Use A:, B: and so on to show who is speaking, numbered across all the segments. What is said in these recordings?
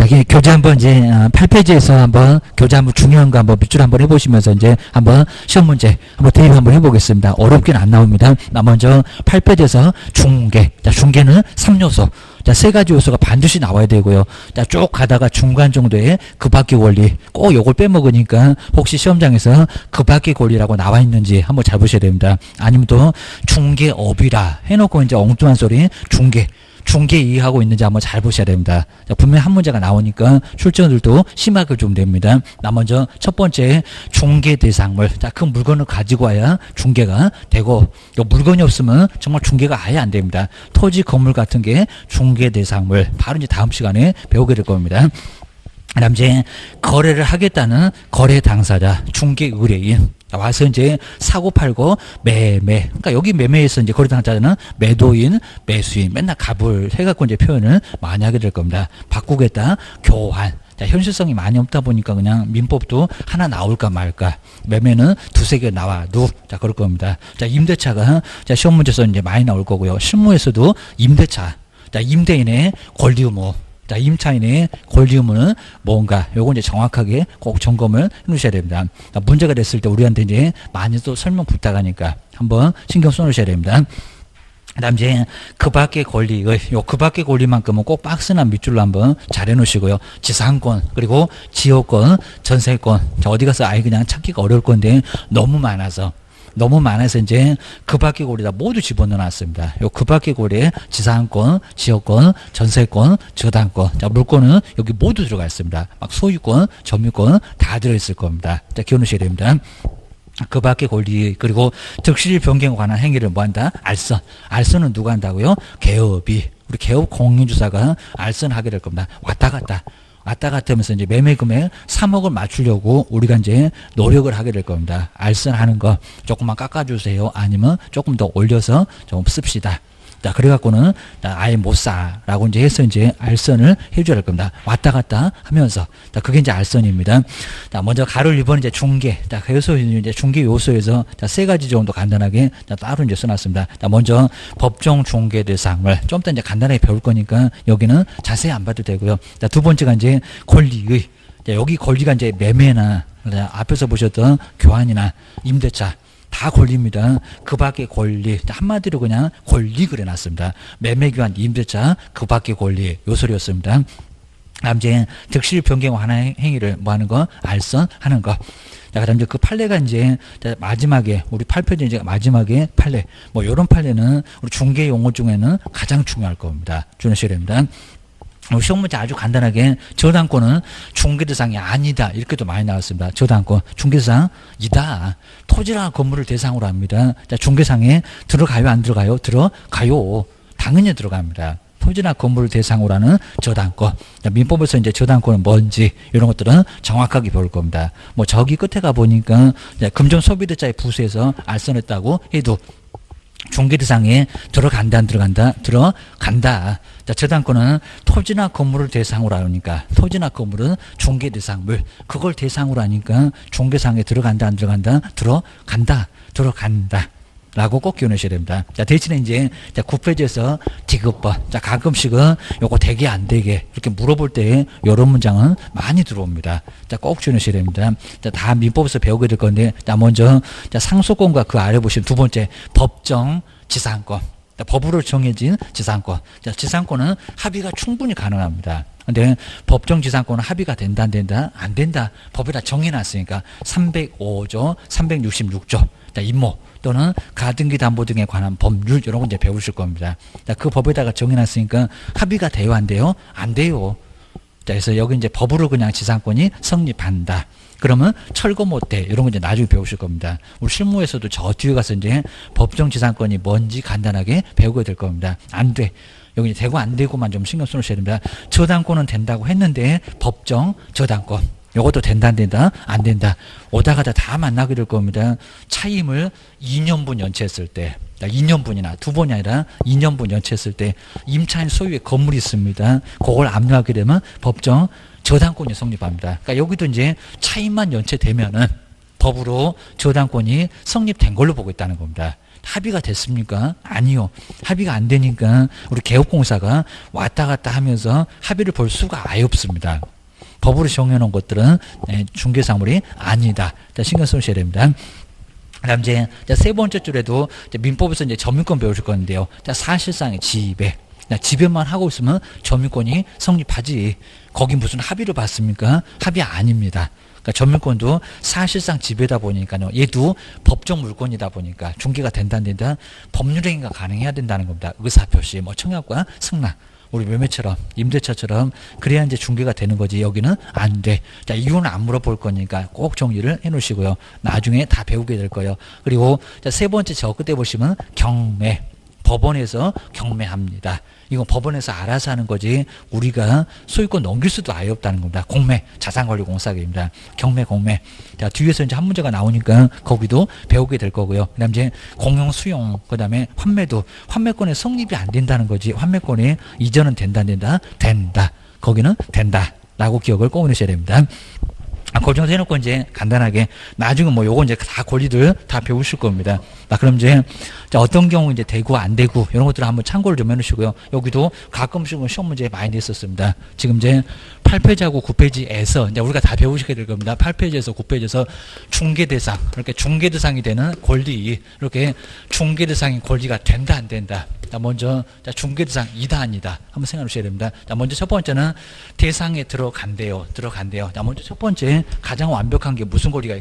A: 이게 교재 한번 이제 8페이지에서 한번 교재 한번 중요한 거 한번 밑줄 한번 해보시면서 이제 한번 시험 문제 한번 대입 한번 해보겠습니다. 어렵긴 안 나옵니다. 먼저 8페이지에서 중계. 자, 중계는 3요소. 자, 3가지 요소가 반드시 나와야 되고요. 자, 쭉 가다가 중간 정도의 그 밖의 원리. 꼭 요걸 빼먹으니까 혹시 시험장에서 그 밖의 권리라고 나와 있는지 한번 잘 보셔야 됩니다. 아니면 또 중개업이라 해놓고 이제 엉뚱한 소리 중개 이해하고 있는지 한번 잘 보셔야 됩니다. 자, 분명히 한 문제가 나오니까 출제원들도 심하게 좀 됩니다. 먼저 첫 번째 중개 대상물. 자, 그 물건을 가지고 와야 중개가 되고, 요 물건이 없으면 정말 중개가 아예 안 됩니다. 토지, 건물 같은 게 중개 대상물. 바로 이제 다음 시간에 배우게 될 겁니다. 그다음 이제 거래를 하겠다는 거래 당사자, 중개 의뢰인. 와서 이제 사고 팔고 매매. 그러니까 여기 매매에서 이제 거래 당사자는 매도인, 매수인. 맨날 갑을 해갖고 이제 표현을 많이 하게 될 겁니다. 바꾸겠다, 교환. 자, 현실성이 많이 없다 보니까 그냥 민법도 하나 나올까 말까. 매매는 2-3개 나와도 자, 그럴 겁니다. 자, 임대차가 자, 시험 문제에서 이제 많이 나올 거고요. 실무에서도 임대차. 자, 임대인의 권리 의무. 자, 임차인의 권리 의무는 뭔가, 요거 이제 정확하게 꼭 점검을 해 놓으셔야 됩니다. 자, 문제가 됐을 때 우리한테 이제 많이 또 설명 부탁하니까 한번 신경 써 놓으셔야 됩니다. 그 다음 이제 그 밖의 권리의, 그 밖의 권리만큼은 꼭 박스나 밑줄로 한번 잘 해 놓으시고요. 지상권, 그리고 지역권, 전세권. 자, 어디 가서 아예 그냥 찾기가 어려울 건데 너무 많아서 이제 그 밖의 고리다 모두 집어넣어 놨습니다. 요 그 밖의 고리에 지상권, 지역권, 전세권, 저당권. 자, 물권은 여기 모두 들어가 있습니다. 막 소유권, 점유권 다 들어있을 겁니다. 자, 기억하셔야 됩니다. 그 밖의 권리, 그리고 득실 변경에 관한 행위를 뭐 한다? 알선은 누가 한다고요? 개업이. 우리 개업 공인주사가 알선하게 될 겁니다. 왔다 갔다 하면서 이제 매매 금액 3억을 맞추려고 우리가 이제 노력을 하게 될 겁니다. 알선하는 거 조금만 깎아주세요. 아니면 조금 더 올려서 좀 씁시다. 자, 그래갖고는 아예 못 사라고 이제 해서 이제 알선을 해줘야 할 겁니다. 왔다 갔다 하면서. 자, 그게 이제 알선입니다. 자, 먼저 가로를 1번 이제 중개. 자, 그래서 이제 중개 요소에서 자, 3가지 정도 간단하게 자, 따로 이제 써놨습니다. 자, 먼저 법정 중개 대상을 좀 더 이제 간단하게 배울 거니까 여기는 자세히 안 봐도 되고요. 자, 두 번째가 이제 권리의. 자, 여기 권리가 이제 매매나 앞에서 보셨던 교환이나 임대차. 다 권리입니다. 그 밖의 권리. 한마디로 그냥 권리 그려놨습니다. 매매교환, 임대차, 그 밖의 권리. 요 소리였습니다. 다음 이제 득실 변경 관한 행위를 뭐 하는 거? 알선하는 거. 자, 그 다음 이제 그 판례가 이제 마지막에, 우리 8페이지 이제 마지막에 판례. 뭐 요런 판례는 우리 중개 용어 중에는 가장 중요할 겁니다. 주의하셔야 됩니다. 시험 문제 아주 간단하게 저당권은 중개대상이 아니다 이렇게도 많이 나왔습니다. 저당권 중개대상이다. 토지나 건물을 대상으로 합니다. 자, 중개상에 들어가요 안 들어가요? 들어가요. 당연히 들어갑니다. 토지나 건물을 대상으로 하는 저당권. 자, 민법에서 이제 저당권은 뭔지 이런 것들은 정확하게 배울 겁니다. 뭐 저기 끝에 가 보니까 금전소비대자의 부수에서 알선했다고 해도 중개대상에 들어간다 안 들어간다? 들어간다. 자, 저당권은 토지나 건물을 대상으로 하니까 토지나 건물은 중개대상물. 그걸 대상으로 하니까 중개상에 들어간다 안 들어간다? 들어간다. 라고 꼭 기억하셔야 됩니다. 자, 대신에 이제 9페이지에서 디귿번. 자, 가끔씩은 요거 되게 안 되게 이렇게 물어볼 때 요런 문장은 많이 들어옵니다. 자, 꼭 기억하셔야 됩니다. 자, 다 민법에서 배우게 될 건데, 자, 먼저 자, 상속권과 그 아래 보시면 두 번째 법정 지상권. 자, 법으로 정해진 지상권. 자, 지상권은 합의가 충분히 가능합니다. 근데 법정 지상권은 합의가 된다 안 된다? 안 된다. 법에다 정해놨으니까 305조, 366조. 자, 임모 또는 가등기 담보 등에 관한 법률 이런 거 이제 배우실 겁니다. 자, 그 법에다가 정해놨으니까 합의가 돼요 안 돼요? 안 돼요. 자, 그래서 여기 이제 법으로 그냥 지상권이 성립한다. 그러면 철거 못해 이런 거 이제 나중에 배우실 겁니다. 우리 실무에서도 저 뒤에 가서 이제 법정 지상권이 뭔지 간단하게 배우게 될 겁니다. 안 돼. 여기 되고 안 되고만 좀 신경 써주셔야 됩니다. 저당권은 된다고 했는데 법정 저당권. 요것도 된다 안 된다? 안 된다. 오다 가다 다 만나게 될 겁니다. 차임을 2년분 연체했을 때 2년분이나 두 번이 아니라 2년분 연체했을 때 임차인 소유의 건물이 있습니다. 그걸 압류하게 되면 법정 저당권이 성립합니다. 그러니까 여기도 이제 차임만 연체되면은 법으로 저당권이 성립된 걸로 보고 있다는 겁니다. 합의가 됐습니까? 아니요. 합의가 안 되니까 우리 개업공사가 왔다 갔다 하면서 합의를 볼 수가 아예 없습니다. 법으로 정해놓은 것들은 중개사물이 아니다. 신경 쓰셔야 됩니다. 그다음 이제 세 번째 줄에도 이제 민법에서 이제 점유권 배우실 건데요. 사실상의 지배. 지배만 하고 있으면 점유권이 성립하지. 거기 무슨 합의를 받습니까? 합의 아닙니다. 그러니까 점유권도 사실상 지배다 보니까요. 얘도 법적 물건이다 보니까 중개가 된다 안 된다. 법률행위가 가능해야 된다는 겁니다. 의사표시, 뭐 청약과 승낙. 우리 매매처럼 임대차처럼 그래야 이제 중개가 되는 거지. 여기는 안 돼. 자, 이유는 안 물어볼 거니까 꼭 정리를 해 놓으시고요. 나중에 다 배우게 될 거예요. 그리고 자, 세 번째 저 끝에 보시면 경매. 법원에서 경매합니다. 이건 법원에서 알아서 하는 거지 우리가 소유권 넘길 수도 아예 없다는 겁니다. 공매, 자산관리공사입니다. 경매, 공매. 자, 뒤에서 이제 한 문제가 나오니까 거기도 배우게 될 거고요. 그 다음 이제 공용 수용, 그 다음에 환매도, 환매권에 성립이 안 된다는 거지. 환매권이 이전은 된다, 안 된다? 된다. 거기는 된다. 라고 기억을 꼭 해주셔야 됩니다. 그 정도 해놓고 이제 간단하게 나중에 뭐 요거 이제 다 권리들 다 배우실 겁니다. 그럼 이제 어떤 경우 이제 되고 안 되고 이런 것들을 한번 참고를 좀 해놓으시고요. 여기도 가끔씩은 시험 문제 많이 냈었습니다. 지금 이제 8페이지하고 9페이지에서 이제 우리가 다 배우시게 될 겁니다. 8페이지에서 9페이지에서 중개대상, 이렇게 중개대상이 되는 권리, 이렇게 중개대상인 권리가 된다 안 된다. 자, 먼저 중개대상 이다 아니다 한번 생각해 주셔야 됩니다. 자, 먼저 첫 번째는 대상에 들어간대요. 자, 먼저 첫 번째 가장 완벽한 게 무슨 권리가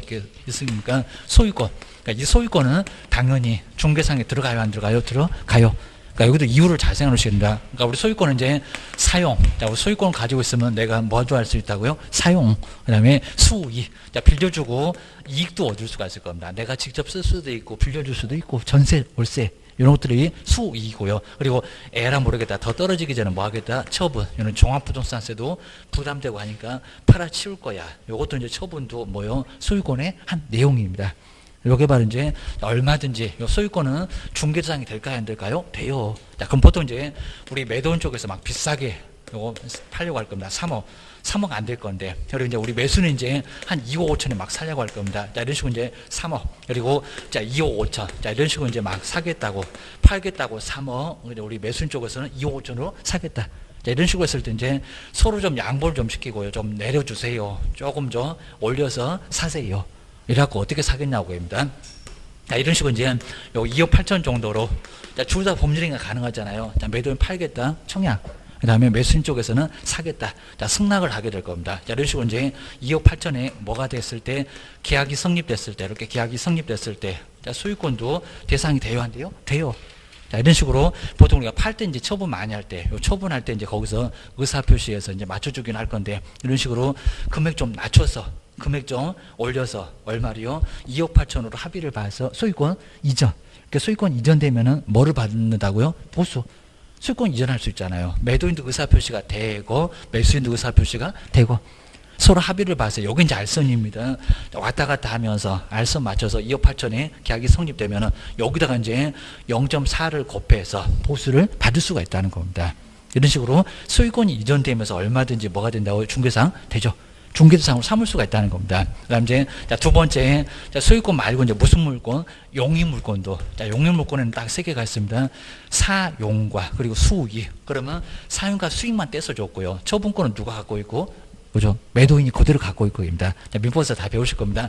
A: 있습니까? 소유권. 그러니까 이 소유권은 당연히 중개상에 들어가요, 안 들어가요? 들어가요. 그러니까 여기도 이유를 잘 생각해 주셔야 됩니다. 그러니까 우리 소유권은 이제 사용. 자, 우리 소유권을 가지고 있으면 내가 뭐도 할 수 있다고요? 사용. 그 다음에 수익. 자, 빌려주고 이익도 얻을 수가 있을 겁니다. 내가 직접 쓸 수도 있고 빌려줄 수도 있고 전세, 월세. 이런 것들이 수익이고요. 그리고 에라 모르겠다. 더 떨어지기 전에 뭐 하겠다? 처분. 이런 종합부동산세도 부담되고 하니까 팔아치울 거야. 요것도 이제 처분도 뭐요? 소유권의 한 내용입니다. 요게 바로 이제 얼마든지 요 소유권은 중개대상이 될까요? 안 될까요? 돼요. 자, 그럼 보통 이제 우리 매도인 쪽에서 막 비싸게 요거 팔려고 할 겁니다. 3억 안 될 건데. 그리고 이제 우리 매수는 이제 한 2억 5천에 막 살려고 할 겁니다. 자, 이런 식으로 이제 3억. 그리고 자, 2억 5천. 자, 이런 식으로 이제 막 사겠다고, 팔겠다고 3억. 우리 매수인 쪽에서는 2억 5천으로 사겠다. 자, 이런 식으로 했을 때 이제 서로 좀 양보를 좀 시키고요. 좀 내려주세요. 조금 좀 올려서 사세요. 이래갖고 어떻게 사겠냐고 합니다. 자, 이런 식으로 이제 요 2억 8천 정도로. 자, 둘 다 법률행위가 가능하잖아요. 자, 매도인 팔겠다. 청약. 그 다음에 매수인 쪽에서는 사겠다. 자, 승낙을 하게 될 겁니다. 자, 이런 식으로 이제 2억 8천에 뭐가 됐을 때, 계약이 성립됐을 때, 이렇게 계약이 성립됐을 때, 자, 소유권도 대상이 돼요, 안 돼요? 돼요. 자, 이런 식으로 보통 우리가 팔 때 이제 처분 많이 할 때, 요 처분할 때 이제 거기서 의사표시에서 이제 맞춰주긴 할 건데, 이런 식으로 금액 좀 낮춰서, 금액 좀 올려서, 얼마리요? 2억 8천으로 합의를 봐서 소유권 이전. 그러니까 소유권 이전되면은 뭐를 받는다고요? 보수. 소유권 이전할 수 있잖아요. 매도인도 의사표시가 되고 매수인도 의사표시가 되고 서로 합의를 봐서 여기 이제 알선입니다. 왔다 갔다 하면서 알선 맞춰서 2억 8천에 계약이 성립되면은 여기다가 이제 0.4를 곱해서 보수를 받을 수가 있다는 겁니다. 이런 식으로 소유권이 이전되면서 얼마든지 뭐가 된다고 중개상 되죠. 중개대상으로 삼을 수가 있다는 겁니다. 그 다음 이제, 자, 두 번째, 자, 소유권 말고 이제 무슨 물건? 용익물건도. 자, 용익물건에는 딱 세 개가 있습니다. 사용과, 그리고 수익. 그러면 사용과 수익만 떼서줬고요. 처분권은 누가 갖고 있고? 그죠? 매도인이 그대로 갖고 있고 입니다. 자, 민법에서 다 배우실 겁니다.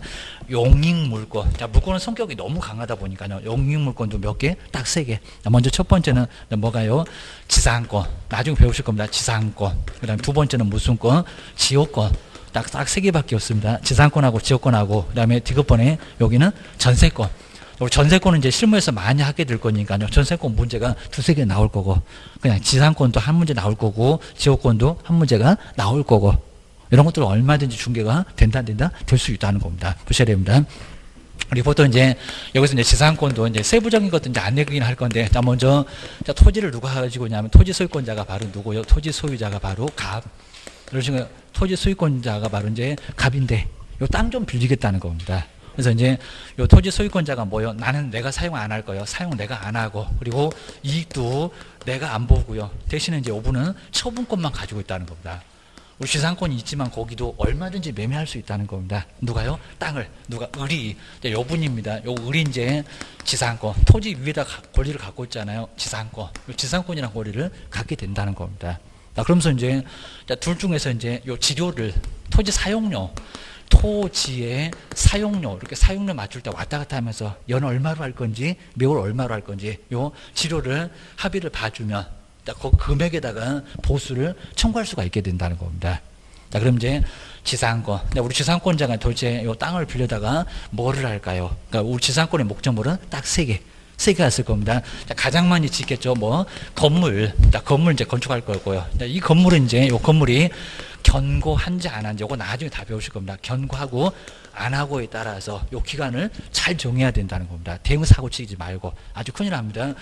A: 용익물건. 자, 물건은 성격이 너무 강하다 보니까요. 용익물건도 몇 개? 딱 세 개. 자, 먼저 첫 번째는 뭐가요? 지상권. 나중에 배우실 겁니다. 지상권. 그 다음 두 번째는 무슨 권? 지역권. 딱 세 개밖에 없습니다. 지상권하고 지역권하고, 그 다음에 디귿번에 여기는 전세권. 전세권은 이제 실무에서 많이 하게 될 거니까요. 전세권 문제가 두세 개 나올 거고, 그냥 지상권도 한 문제 나올 거고, 지역권도 한 문제가 나올 거고, 이런 것들은 얼마든지 중개가 된다, 될 수 있다는 겁니다. 보셔야 됩니다. 우리 보통 이제 여기서 이제 지상권도 이제 세부적인 것도 이제 안 내기는 할 건데, 자, 먼저, 자, 토지를 누가 가지고 있냐면 토지 소유권자가 바로 누구요? 토지 소유자가 바로 갑. 이런 식으로 토지 소유권자가 바로 이제 갑인데, 요 땅 좀 빌리겠다는 겁니다. 그래서 이제 요 토지 소유권자가 뭐요? 나는 내가 사용 안 할 거예요. 사용 내가 안 하고, 그리고 이익도 내가 안 보고요. 대신에 이제 요분은 처분권만 가지고 있다는 겁니다. 우리 지상권이 있지만 거기도 얼마든지 매매할 수 있다는 겁니다. 누가요? 땅을. 누가? 을이. 요 분입니다. 요 을이 이제 지상권. 토지 위에다 권리를 갖고 있잖아요. 지상권. 요 지상권이라는 권리를 갖게 된다는 겁니다. 자, 그러면서 이제 둘 중에서 이제 요 지료를 토지 사용료, 토지의 사용료, 이렇게 사용료 맞출 때 왔다 갔다 하면서 연 얼마로 할 건지, 매월 얼마로 할 건지, 요 지료를 합의를 봐주면 그 금액에다가 보수를 청구할 수가 있게 된다는 겁니다. 자, 그럼 이제 지상권. 우리 지상권자가 도대체 요 땅을 빌려다가 뭐를 할까요? 그러니까 우리 지상권의 목적물은 딱 세 개. 세 개가 있을 겁니다. 자, 가장 많이 짓겠죠. 뭐, 건물. 자, 건물 이제 건축할 거고요. 자, 이 건물은 이제 요 건물이 견고한지 안 한지 요거 나중에 다 배우실 겁니다. 견고하고 안 하고에 따라서 요 기간을 잘 정해야 된다는 겁니다. 대응 사고 치지 말고. 아주 큰일 납니다.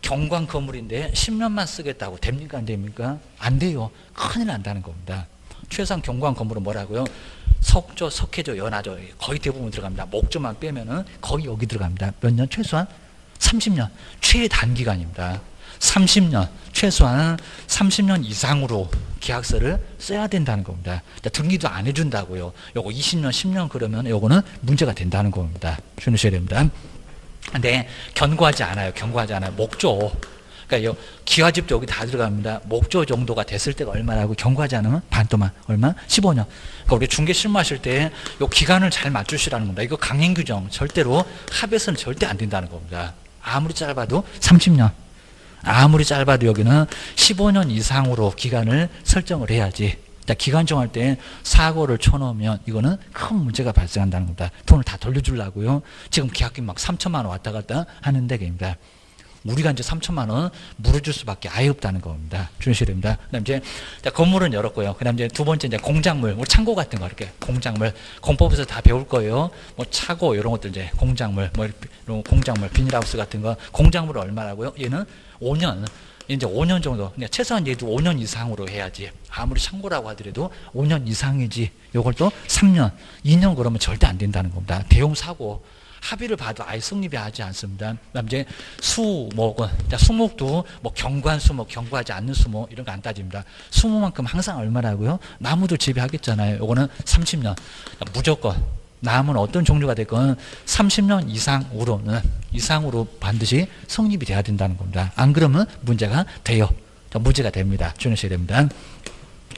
A: 경관 건물인데 10년만 쓰겠다고 됩니까? 안 됩니까? 안 돼요. 큰일 난다는 겁니다. 최소한 경관 건물은 뭐라고요? 석조, 석회조, 연화조 거의 대부분 들어갑니다. 목조만 빼면은 거의 여기 들어갑니다. 몇 년? 최소한 30년. 최단기간입니다. 30년. 최소한 30년 이상으로 계약서를 써야 된다는 겁니다. 등기도 안 해준다고요. 요거 20년, 10년 그러면 요거는 문제가 된다는 겁니다. 주의하셔야 됩니다. 근데 견고하지 않아요. 견고하지 않아요. 목조. 그러니까 요 기와집도 여기 다 들어갑니다. 목조 정도가 됐을 때가 얼마라고 견고하지 않으면 반도만 얼마? 15년. 그러니까 우리 중개 실무하실 때 요 기간을 잘 맞추시라는 겁니다. 이거 강행 규정 절대로 합에서는 절대 안 된다는 겁니다. 아무리 짧아도 30년. 아무리 짧아도 여기는 15년 이상으로 기간을 설정을 해야지. 기간 정할 때 사고를 쳐놓으면 이거는 큰 문제가 발생한다는 겁니다. 돈을 다 돌려주려고요. 지금 계약금 막 3천만 원 왔다 갔다 하는데 겁니다. 우리가 이제 3천만 원 물어줄 수밖에 아예 없다는 겁니다. 주의하셔야 됩니다. 그 다음 이제 건물은 열었고요. 그 다음 이제 두 번째 이제 공작물, 뭐 창고 같은 거 이렇게 공작물, 공법에서 다 배울 거예요. 뭐 차고 이런 것들 이제 공작물, 뭐 이런 공작물, 비닐하우스 같은 거 공작물은 얼마라고요? 얘는 5년. 이제 5년 정도, 그러니까 최소한 얘도 5년 이상으로 해야지. 아무리 창고라고 하더라도 5년 이상이지. 요걸 또 3년, 2년 그러면 절대 안 된다는 겁니다. 대형 사고. 합의를 봐도 아예 성립이 하지 않습니다. 그 다음 이제 수목은, 수목도 뭐 경관 수목, 경과하지 않는 수목, 이런 거 안 따집니다. 수목만큼 항상 얼마라고요? 나무도 재배하겠잖아요. 요거는 30년. 무조건. 나무는 어떤 종류가 됐건 30년 이상으로 반드시 성립이 돼야 된다는 겁니다. 안 그러면 문제가 돼요. 문제가 됩니다. 주의하셔야 됩니다.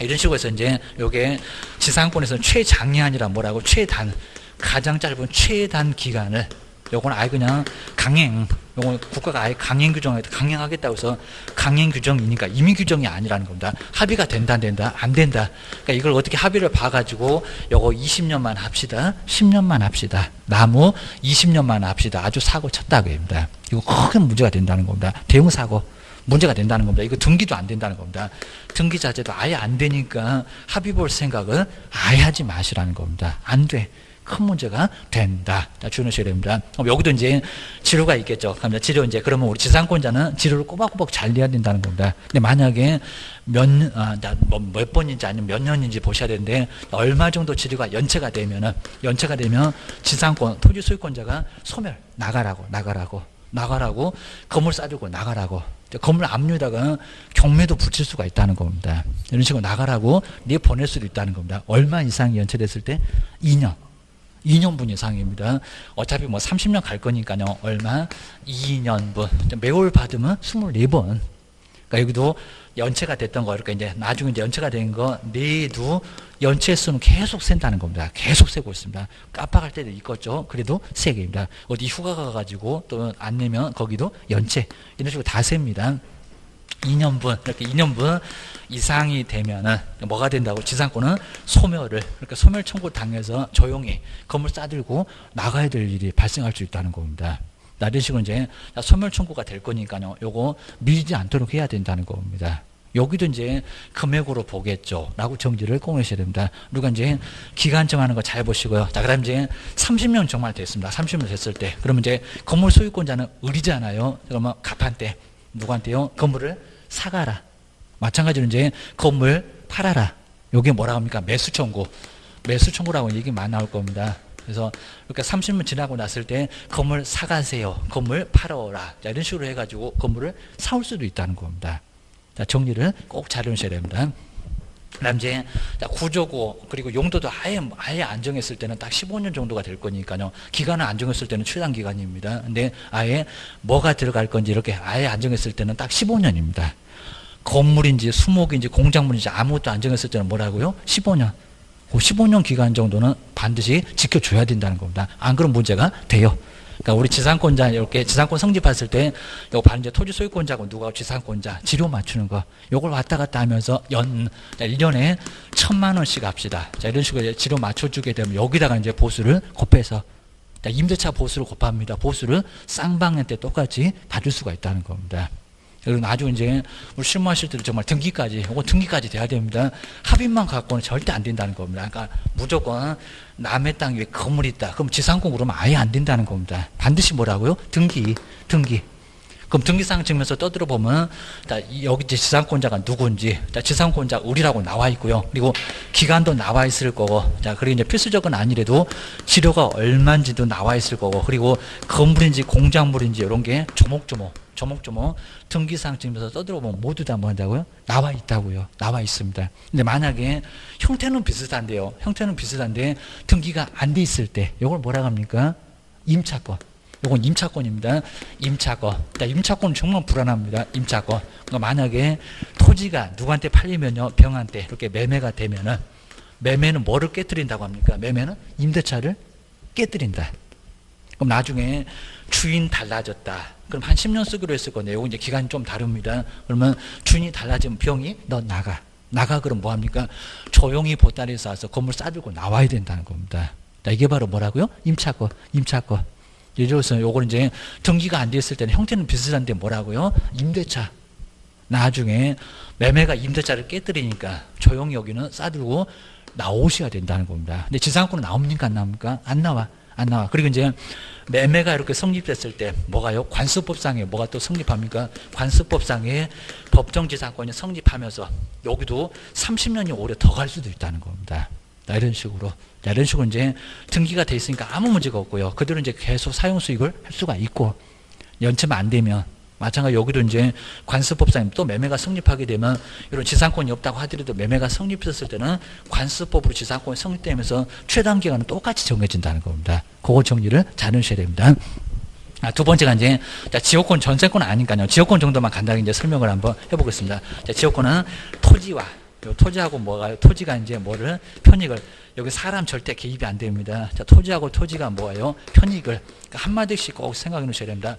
A: 이런 식으로 해서 이제 요게 지상권에서는 최장기한이라 뭐라고 최단, 가장 짧은 최단 기간을 요건 아예 그냥 강행, 요건 국가가 아예 강행 규정에 강행하겠다고 해서 강행 규정이니까 임의 규정이 아니라는 겁니다. 합의가 된다, 안 된다, 안 된다. 그러니까 이걸 어떻게 합의를 봐가지고 요거 20년만 합시다, 10년만 합시다, 나무 20년만 합시다. 아주 사고 쳤다고 합니다. 이거 큰 문제가 된다는 겁니다. 대형 사고. 문제가 된다는 겁니다. 이거 등기도 안 된다는 겁니다. 등기 자체도 아예 안 되니까 합의 볼 생각은 아예 하지 마시라는 겁니다. 안 돼. 큰 문제가 된다. 주의하셔야 됩니다. 여기도 이제 지료가 있겠죠. 지료 이제 그러면 우리 지상권자는 지료를 꼬박꼬박 잘 내야 된다는 겁니다. 근데 만약에 몇 번인지 아니면 몇 년인지 보셔야 되는데 얼마 정도 지료가 연체가 되면 지상권 토지 소유권자가 소멸 나가라고 건물 싸주고 나가라고 건물 압류에다가 경매도 붙일 수가 있다는 겁니다. 이런 식으로 나가라고 보낼 수도 있다는 겁니다. 얼마 이상이 연체됐을 때 2년분 이상입니다. 어차피 뭐 30년 갈 거니까요. 얼마? 2년분. 매월 받으면 24번. 그러니까 여기도 연체가 됐던 거, 그러니까 이제 나중에 이제 연체가 된 거 내도 연체 수는 계속 센다는 겁니다. 계속 세고 있습니다. 깜빡할 때도 있겠죠. 그래도 세개입니다. 어디 휴가 가가지고 또 안 내면 거기도 연체. 이런 식으로 다 셉니다. 2년분, 이렇게 2년분 이상이 되면은 뭐가 된다고? 지상권은 소멸을, 그러니까 소멸 청구 당해서 조용히 건물 싸들고 나가야 될 일이 발생할 수 있다는 겁니다. 이런 식으로 이제 소멸 청구가 될 거니까요. 요거 밀지 않도록 해야 된다는 겁니다. 여기도 이제 금액으로 보겠죠. 라고 정지를 꼭 하셔야 됩니다. 누가 이제 기간 정하는 거 잘 보시고요. 자, 그다음 이제 30년 정말 됐습니다. 30년 됐을 때. 그러면 이제 건물 소유권자는 을이잖아요. 그러면 갑한테 누구한테요? 건물을 사가라. 마찬가지로 이제 건물 팔아라. 여기 뭐라고 합니까? 매수 청구. 매수 청구라고 얘기 많이 나올 겁니다. 그래서 그러니까 30년 지나고 났을 때 건물 사가세요. 건물 팔아라. 자, 이런 식으로 해가지고 건물을 사올 수도 있다는 겁니다. 자, 정리를 꼭 잘 해주셔야 됩니다. 그다음 이제 구조고 그리고 용도도 아예 안 정했을 때는 딱 15년 정도가 될 거니까요. 기간을 안 정했을 때는 최단 기간입니다. 근데 아예 뭐가 들어갈 건지 이렇게 아예 안 정했을 때는 딱 15년입니다. 건물인지 수목인지 공작물인지 아무것도 안 정했을 때는 뭐라고요? 15년. 그 15년 기간 정도는 반드시 지켜줘야 된다는 겁니다. 안 그런 문제가 돼요. 그러니까 우리 지상권자 이렇게 지상권 성립했을 때 요거 바로 이제 토지 소유권자고 누가 지상권자 지료 맞추는 거 요걸 왔다 갔다 하면서 1년에 1,000만 원씩 합시다. 자, 이런 식으로 지료 맞춰주게 되면 여기다가 이제 보수를 곱해서 임대차 보수를 곱합니다. 보수를 쌍방향 때 똑같이 받을 수가 있다는 겁니다. 그리고 나중에 이제 우리 실무하실 때도 정말 등기까지, 이거 등기까지 돼야 됩니다. 합의만 갖고는 절대 안 된다는 겁니다. 그러니까 무조건 남의 땅 위에 건물이 있다. 그럼 지상권 그러면 아예 안 된다는 겁니다. 반드시 뭐라고요? 등기. 그럼 등기상 증명서 떠들어 보면 여기 이제 지상권자가 누군지, 지상권자 우리라고 나와 있고요. 그리고 기간도 나와 있을 거고, 자 그리고 이제 필수적은 아니래도 지료가 얼마인지도 나와 있을 거고, 그리고 건물인지 공작물인지 이런 게 조목조목 등기상 증명서 떠들어 보면 모두 다 뭐 한다고요? 나와 있다고요. 나와 있습니다. 근데 만약에 형태는 비슷한데요. 형태는 비슷한데 등기가 안 돼 있을 때 이걸 뭐라고 합니까? 임차권. 이건 임차권입니다. 임차권은 정말 불안합니다. 임차권. 그러니까 만약에 토지가 누구한테 팔리면요, 병한테 이렇게 매매가 되면은, 매매는 뭐를 깨뜨린다고 합니까? 매매는 임대차를 깨뜨린다. 그럼 나중에 주인 달라졌다. 그럼 한 10년 쓰기로 했을 건데, 이거 이제 기간이 좀 다릅니다. 그러면 주인이 달라지면 병이 너 나가 그럼 뭐 합니까? 조용히 보따리 싸서 건물 싸들고 나와야 된다는 겁니다. 자, 이게 바로 뭐라고요? 임차권. 예를 들어서 요걸 이제 등기가 안 됐을 때는 형태는 비슷한데 뭐라고요? 임대차. 나중에 매매가 임대차를 깨뜨리니까 조용히 여기는 싸들고 나오셔야 된다는 겁니다. 근데 지상권은 나옵니까? 안 나옵니까? 안 나와. 그리고 이제 매매가 이렇게 성립됐을 때 뭐가요? 관수법상에 뭐가 또 성립합니까? 관수법상에 법정지상권이 성립하면서 여기도 30년이 오래 더 갈 수도 있다는 겁니다. 이런 식으로 이제 등기가 돼 있으니까 아무 문제가 없고요. 그대로 이제 계속 사용 수익을 할 수가 있고, 연체만 안 되면 마찬가지 여기도 이제 관수법상 또 매매가 성립하게 되면 이런 지상권이 없다고 하더라도 매매가 성립했을 때는 관수법으로 지상권이 성립되면서 최단 기간은 똑같이 정해진다는 겁니다. 그거 정리를 잘 하셔야 됩니다. 두 번째가 이제 지역권 전세권은 아니니까요. 지역권 정도만 간단하게 이제 설명을 한번 해보겠습니다. 지역권은 토지와 토지하고 뭐가 토지가 이제 뭐를 편익을, 여기 사람 절대 개입이 안 됩니다. 자, 토지하고 토지가 뭐예요? 편익을, 그러니까 한마디씩 꼭 생각해 놓으셔야 됩니다.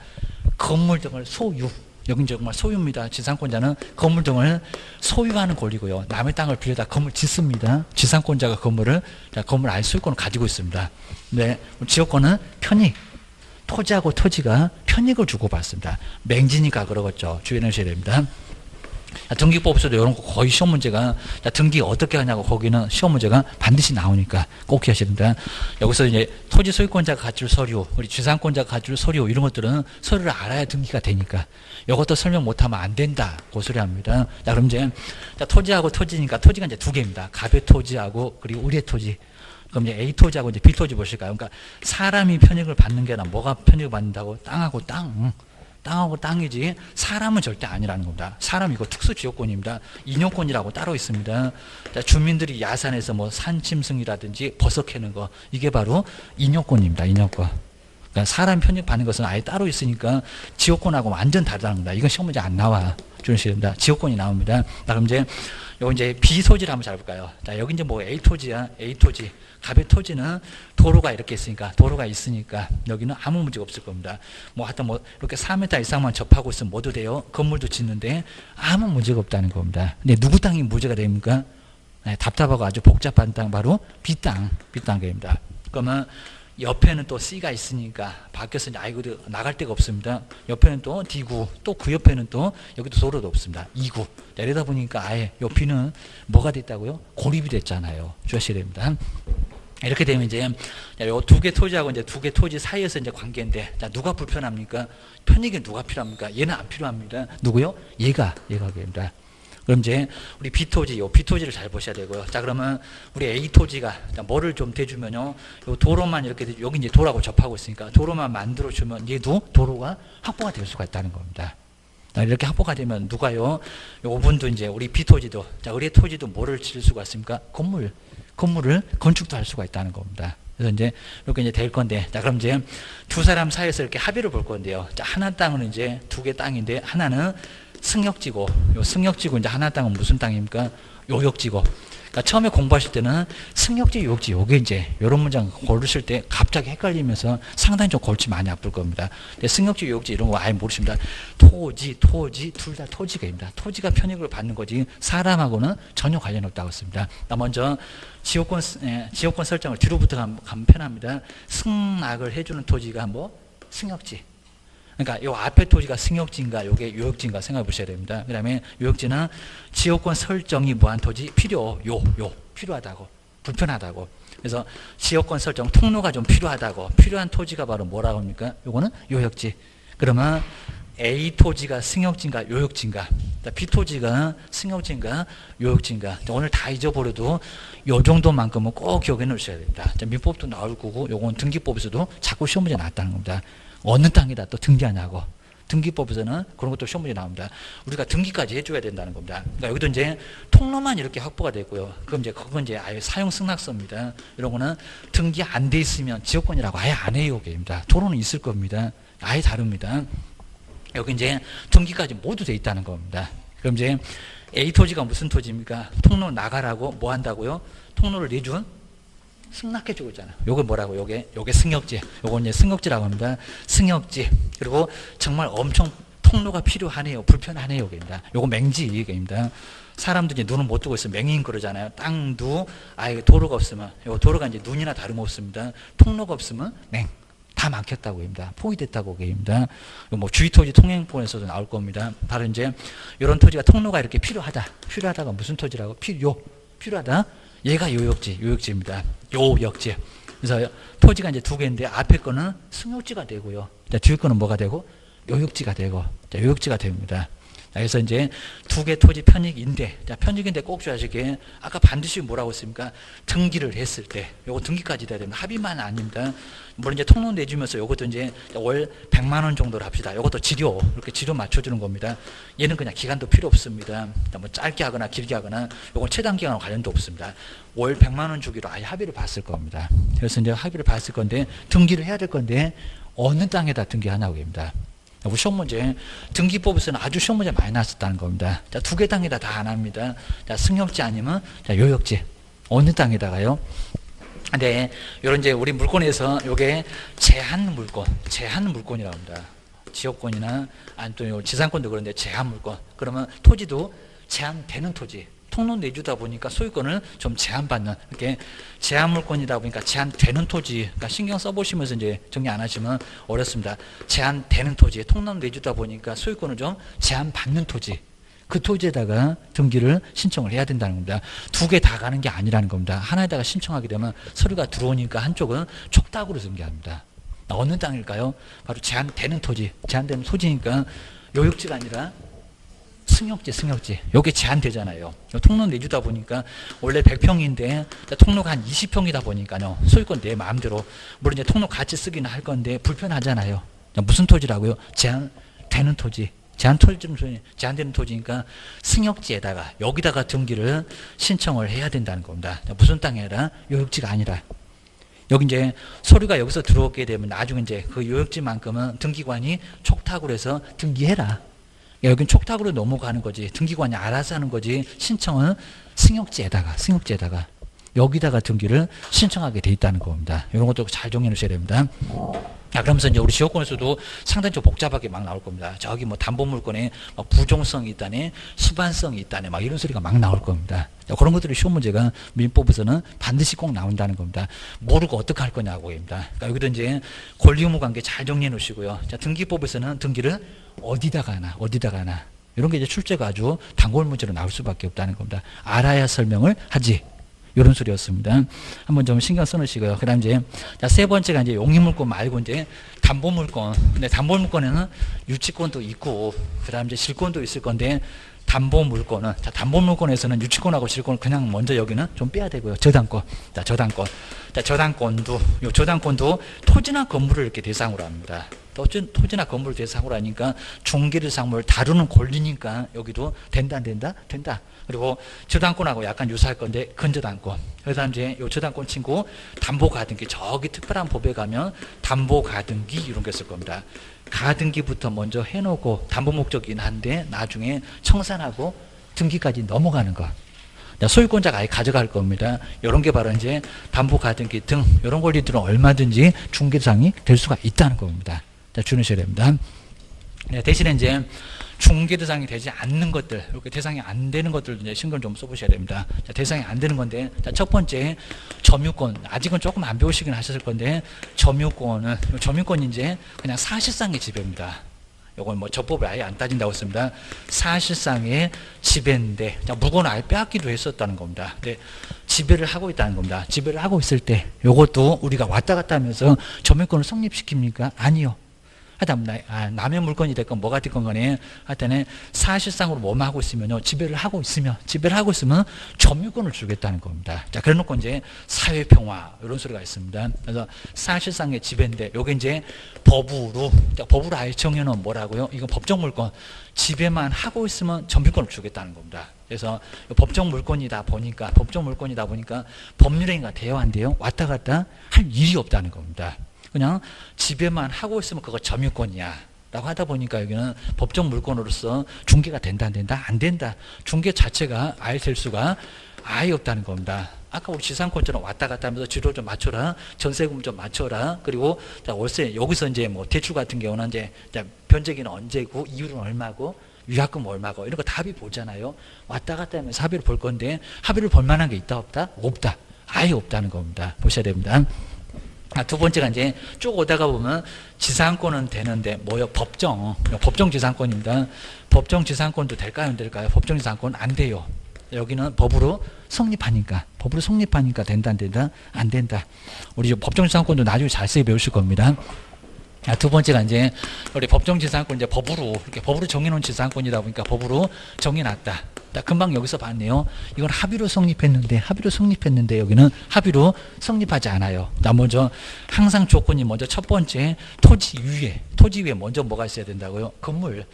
A: 건물 등을 소유, 여기 이제 정말 소유입니다. 지상권자는 건물 등을 소유하는 권리고요. 남의 땅을 빌려다 건물 짓습니다. 지상권자가 건물 아예 소유권을 가지고 있습니다. 네, 지역권은 편익, 토지하고 토지가 편익을 주고받습니다. 맹지니까 그러겠죠. 주의해 주셔야 됩니다. 등기법에서도 이런 거 거의 시험 문제가, 등기 어떻게 하냐고 거기는 시험 문제가 반드시 나오니까 꼭 기억하셔야 됩니다. 여기서 이제 토지 소유권자가 가질 서류, 우리 지상권자가 가질 서류, 이런 것들은 서류를 알아야 등기가 되니까 이것도 설명 못하면 안 된다, 그 소리 합니다. 자, 그럼 이제 토지하고 토지니까 토지가 이제 두 개입니다. 갑의 토지하고 그리고 우리의 토지. 그럼 이제 A 토지하고 이제 B 토지 보실까요? 그러니까 사람이 편익을 받는 게 아니라 뭐가 편익을 받는다고? 땅하고 땅이지 사람은 절대 아니라는 겁니다. 사람 이거 특수지역권입니다. 인용권이라고 따로 있습니다. 주민들이 야산에서 뭐 산짐승이라든지 버섯 캐는 거, 이게 바로 인용권입니다. 인용권. 그러니까 사람 편익 받는 것은 아예 따로 있으니까 지역권하고 완전 다르다는 겁니다. 이건 시험 문제 안 나와. 주시면 됩니다. 지역권이 나옵니다. 그럼 이제 요 이제 B 토지를 한번 잘 볼까요? 자, 여기 이제 뭐 A 토지야. A 토지. 갑의 토지는 도로가 이렇게 있으니까, 여기는 아무 문제가 없을 겁니다. 뭐 하여튼 뭐 이렇게 4m 이상만 접하고 있으면 뭐도 돼요? 건물도 짓는데 아무 문제가 없다는 겁니다. 근데 누구 땅이 문제가 됩니까? 네, 답답하고 아주 복잡한 땅, 바로 B 땅입니다. 그러면 옆에는 또 C가 있으니까 밖에서 이제 아이고 나갈 데가 없습니다. 옆에는 또 D구, 또 그 옆에는 또 여기도 도로도 없습니다. 2구. 이러다 보니까 아예 요 B는 뭐가 됐다고요? 고립이 됐잖아요. 주셔야 됩니다. 이렇게 되면 이제 요 두 개 토지하고 이제 두 개 토지 사이에서 이제 관계인데, 자, 누가 불편합니까? 편익에 누가 필요합니까? 얘는 안 필요합니다. 누구요? 얘가 됩니다. 그럼 이제 우리 B 토지, 요 B 토지를 잘 보셔야 되고요. 자, 그러면 우리 A 토지가 뭐를 좀 대주면요, 요 도로만 이렇게, 여기 이제 도로하고 접하고 있으니까 도로만 만들어 주면 얘도 도로가 확보가 될 수가 있다는 겁니다. 자, 이렇게 확보가 되면 누가요? 요분도 이제 우리 비토지도, 자, 의뢰 토지도 뭐를 지을 수가 있습니까? 건물을 건축도 할 수가 있다는 겁니다. 그래서 이제 이렇게 이제 될 건데, 자, 그럼 이제 두 사람 사이에서 이렇게 합의를 볼 건데요. 자, 하나 땅은 이제 두 개 땅인데, 하나는 승역지고, 요 승역지고 이제 하나 땅은 무슨 땅입니까? 요역지고. 그러니까 처음에 공부하실 때는 승역지, 요역지, 요게 이제 이런 문장 고르실 때 갑자기 헷갈리면서 상당히 좀 골치 많이 아플 겁니다. 근데 승역지, 요역지 이런 거 아예 모르십니다. 토지 둘 다 토지가입니다. 토지가 편익을 받는 거지 사람하고는 전혀 관련 없다고 했습니다. 먼저 지역권 설정을 뒤로부터 가면 편합니다. 승낙을 해주는 토지가 뭐 승역지. 그러니까 요 앞에 토지가 승역지인가 요게 요역지인가 생각해 보셔야 됩니다. 그 다음에 요역지는 지역권 설정이 뭐한 토지 필요하다고, 불편하다고. 그래서 지역권 설정 통로가 좀 필요한 토지가 바로 뭐라고 합니까? 요거는 요역지. 그러면 A 토지가 승역지인가 요역지인가, B 토지가 승역지인가 요역지인가, 오늘 다 잊어버려도 요 정도만큼은 꼭 기억해 놓으셔야 됩니다. 민법도 나올 거고 요건 등기법에서도 자꾸 시험 문제 나왔다는 겁니다. 어느 땅에다 또 등기하냐고. 등기법에서는 그런 것도 시험 문제 나옵니다. 우리가 등기까지 해줘야 된다는 겁니다. 그러니까 여기도 이제 통로만 이렇게 확보가 되고요. 그럼 이제 그건 이제 아예 사용 승낙서입니다. 이런 거는 등기 안 돼 있으면 지역권이라고 아예 안 해요. 입니다. 도로는 있을 겁니다. 아예 다릅니다. 여기 이제 등기까지 모두 돼 있다는 겁니다. 그럼 이제 A 토지가 무슨 토지입니까? 통로 나가라고 뭐 한다고요? 통로를 내준 승낙해주고 있잖아요. 요거 뭐라고? 요게 승역지. 요건 이제 승역지라고 합니다. 승역지. 그리고 정말 엄청 통로가 필요하네요. 불편하네요. 입니다. 요거 맹지 얘기입니다. 사람들이 눈을 못 뜨고 있으면 맹인 그러잖아요. 땅도 아예 도로가 없으면, 요 도로가 이제 눈이나 다름없습니다. 통로가 없으면 다 막혔다고 합니다. 포위됐다고 합니다. 뭐 주의토지 통행법에서도 나올 겁니다. 바로 이제 이런 토지가 통로가 이렇게 필요하다가 무슨 토지라고? 필요하다. 얘가 요역지입니다. 요역지. 그래서 토지가 이제 두 개인데 앞에 거는 승역지가 되고요. 자, 뒤에 거는 뭐가 되고? 요역지가 되고. 자, 요역지가 됩니다. 자, 그래서 이제 두 개 토지 편익인데, 자, 편익인데 꼭 주의하실 게, 아까 반드시 뭐라고 했습니까? 등기를 했을 때, 요거 등기까지 돼야 됩니다. 합의만 아닙니다. 물론 이제 통로 내주면서 요것도 이제 월 100만 원 정도로 합시다. 요것도 이렇게 지료 맞춰주는 겁니다. 얘는 그냥 기간도 필요 없습니다. 뭐 짧게 하거나 길게 하거나, 요건 최단 기간과 관련도 없습니다. 월 100만 원 주기로 아예 합의를 봤을 겁니다. 그래서 이제 합의를 봤을 건데, 등기를 해야 될 건데, 어느 땅에다 등기하냐고 합니다. 우리 시험 문제, 등기법에서는 아주 시험 문제 많이 나왔었다는 겁니다. 자, 두 개 땅에다 다 안 합니다. 자, 승역지 아니면, 자, 요역지. 어느 땅에다가요? 네, 요런 이제 우리 물권에서 요게 제한 물권이라고 합니다. 지역권이나, 아니 또 지상권도 그런데 제한 물권. 그러면 토지도 제한되는 토지. 통로 내주다 보니까 소유권을 좀 제한받는, 이렇게 제한물권이다 보니까 제한되는 토지, 그러니까 신경 써보시면서 이제 정리 안 하시면 어렵습니다. 제한되는 토지, 통로 내주다 보니까 소유권을 좀 제한받는 토지, 그 토지에다가 등기를 신청을 해야 된다는 겁니다. 두 개 다 가는 게 아니라는 겁니다. 하나에다가 신청하게 되면 서류가 들어오니까 한쪽은 촉탁으로 등기합니다. 어느 땅일까요? 바로 제한되는 토지니까 요역지가 아니라 승역지. 여기 제한되잖아요. 통로 내주다 보니까 원래 100평인데 통로가 한 20평이다 보니까요. 소유권 내 마음대로. 물론 이제 통로 같이 쓰기는 할 건데 불편하잖아요. 무슨 토지라고요? 제한되는 토지. 제한되는 토지니까 승역지에다가 여기다가 등기를 신청을 해야 된다는 겁니다. 무슨 땅이 아니라 요역지가 아니라. 여기 이제 서류가 여기서 들어오게 되면 나중에 이제 그 요역지만큼은 등기관이 촉탁으로 해서 등기해라. 여긴 촉탁으로 넘어가는 거지. 등기관이 알아서 하는 거지. 신청은 승역지에다가 여기다가 등기를 신청하게 돼 있다는 겁니다. 이런 것도 잘 정리해 놓으셔야 됩니다. 그러면서 이제 우리 지역권에서도 상당히 좀 복잡하게 막 나올 겁니다. 저기 뭐 담보물권에 부종성이 있다네, 수반성이 있다네, 막 이런 소리가 막 나올 겁니다. 그런 것들이 시험 문제가 민법에서는 반드시 꼭 나온다는 겁니다. 모르고 어떻게 할 거냐고 합니다. 그러니까 여기도 이제 권리 의무 관계 잘 정리해 놓으시고요. 자, 등기법에서는 등기를 어디다가 하나. 이런 게 이제 출제가 아주 단골 문제로 나올 수밖에 없다는 겁니다. 알아야 설명을 하지. 이런 소리였습니다. 한번 좀 신경 써놓으시고요. 그 다음 이제, 자, 세 번째가 이제 용의물권 말고 이제 담보물권. 근데 담보물권에는 유치권도 있고, 그 다음 이제 실권도 있을 건데, 담보 물권은, 자, 담보 물권에서는 유치권하고 실권을 그냥 먼저 여기는 좀 빼야 되고요. 저당권. 자, 저당권. 자, 저당권도 토지나 건물을 이렇게 대상으로 합니다. 토지나 건물을 대상으로 하니까 중개를 상물을 다루는 권리니까 여기도 된다, 안 된다? 된다. 그리고 저당권하고 약간 유사할 건데 근저당권. 그래서 이제 요 저당권 친구 담보가등기, 저기 특별한 법에 가면 담보가등기 이런 게 있을 겁니다. 가등기부터 먼저 해놓고 담보 목적이긴 한데 나중에 청산하고 등기까지 넘어가는 거. 소유권자가 아예 가져갈 겁니다. 이런 게 바로 이제 담보가등기 등 이런 권리들은 얼마든지 중개상이 될 수가 있다는 겁니다. 자, 주의하셔야 됩니다. 네, 대신에 이제 중개 대상이 되지 않는 것들, 이렇게 대상이 안 되는 것들 이제 신경 좀 써보셔야 됩니다. 자, 대상이 안 되는 건데, 자, 첫 번째 점유권. 아직은 조금 안 배우시긴 하셨을 건데, 점유권은 이제 그냥 사실상의 지배입니다. 요건 뭐 저법을 아예 안 따진다고 했습니다. 사실상의 지배인데, 자, 물건을 아예 빼앗기도 했었다는 겁니다. 근데 지배를 하고 있다는 겁니다. 지배를 하고 있을 때, 요것도 우리가 왔다 갔다 하면서 점유권을 성립시킵니까? 아니요. 하여튼 남의 물건이 됐건 뭐가 됐건 간에 하여튼 사실상으로 뭐만 하고 있으면요, 지배를 하고 있으면 점유권을 주겠다는 겁니다. 자, 그래 놓고 이제 사회평화 이런 소리가 있습니다. 그래서 사실상의 지배인데 요게 이제 법으로 아예 정해놓은 뭐라고요? 이거 법정 물건 지배만 하고 있으면 점유권을 주겠다는 겁니다. 그래서 법정 물건이다 보니까 법률행위가 돼요, 안 돼요? 왔다 갔다 할 일이 없다는 겁니다. 그냥 지배만 하고 있으면 그거 점유권이야 라고 하다 보니까 여기는 법정 물건으로서 중개가 된다, 안 된다? 안 된다. 중개 자체가 아예 될 수가 아예 없다는 겁니다. 아까 우리 지상권처럼 왔다 갔다 하면서 지로 좀 맞춰라, 전세금 좀 맞춰라, 그리고 자, 월세 여기서 이제 뭐 대출 같은 경우는 이제 변제기는 언제고 이율은 얼마고 위약금 얼마고 이런 거 답이 보잖아요. 왔다 갔다 하면서 합의를 볼 건데 합의를 볼 만한 게 있다, 없다? 없다. 아예 없다는 겁니다. 보셔야 됩니다. 두 번째가 이제 쭉 오다가 보면 지상권은 되는데 뭐요? 법정 지상권입니다. 법정 지상권도 될까요, 안 될까요? 법정 지상권 안 돼요. 여기는 법으로 성립하니까 된다, 안 된다? 안 된다. 우리 법정 지상권도 나중에 자세히 배우실 겁니다. 두 번째가 이제 우리 법정 지상권 이제 법으로 정해놓은 지상권이다 보니까 법으로 정해놨다. 금방 여기서 봤네요. 이건 합의로 성립했는데 여기는 합의로 성립하지 않아요. 먼저 항상 조건이 먼저 첫 번째 토지 위에 먼저 뭐가 있어야 된다고요? 건물.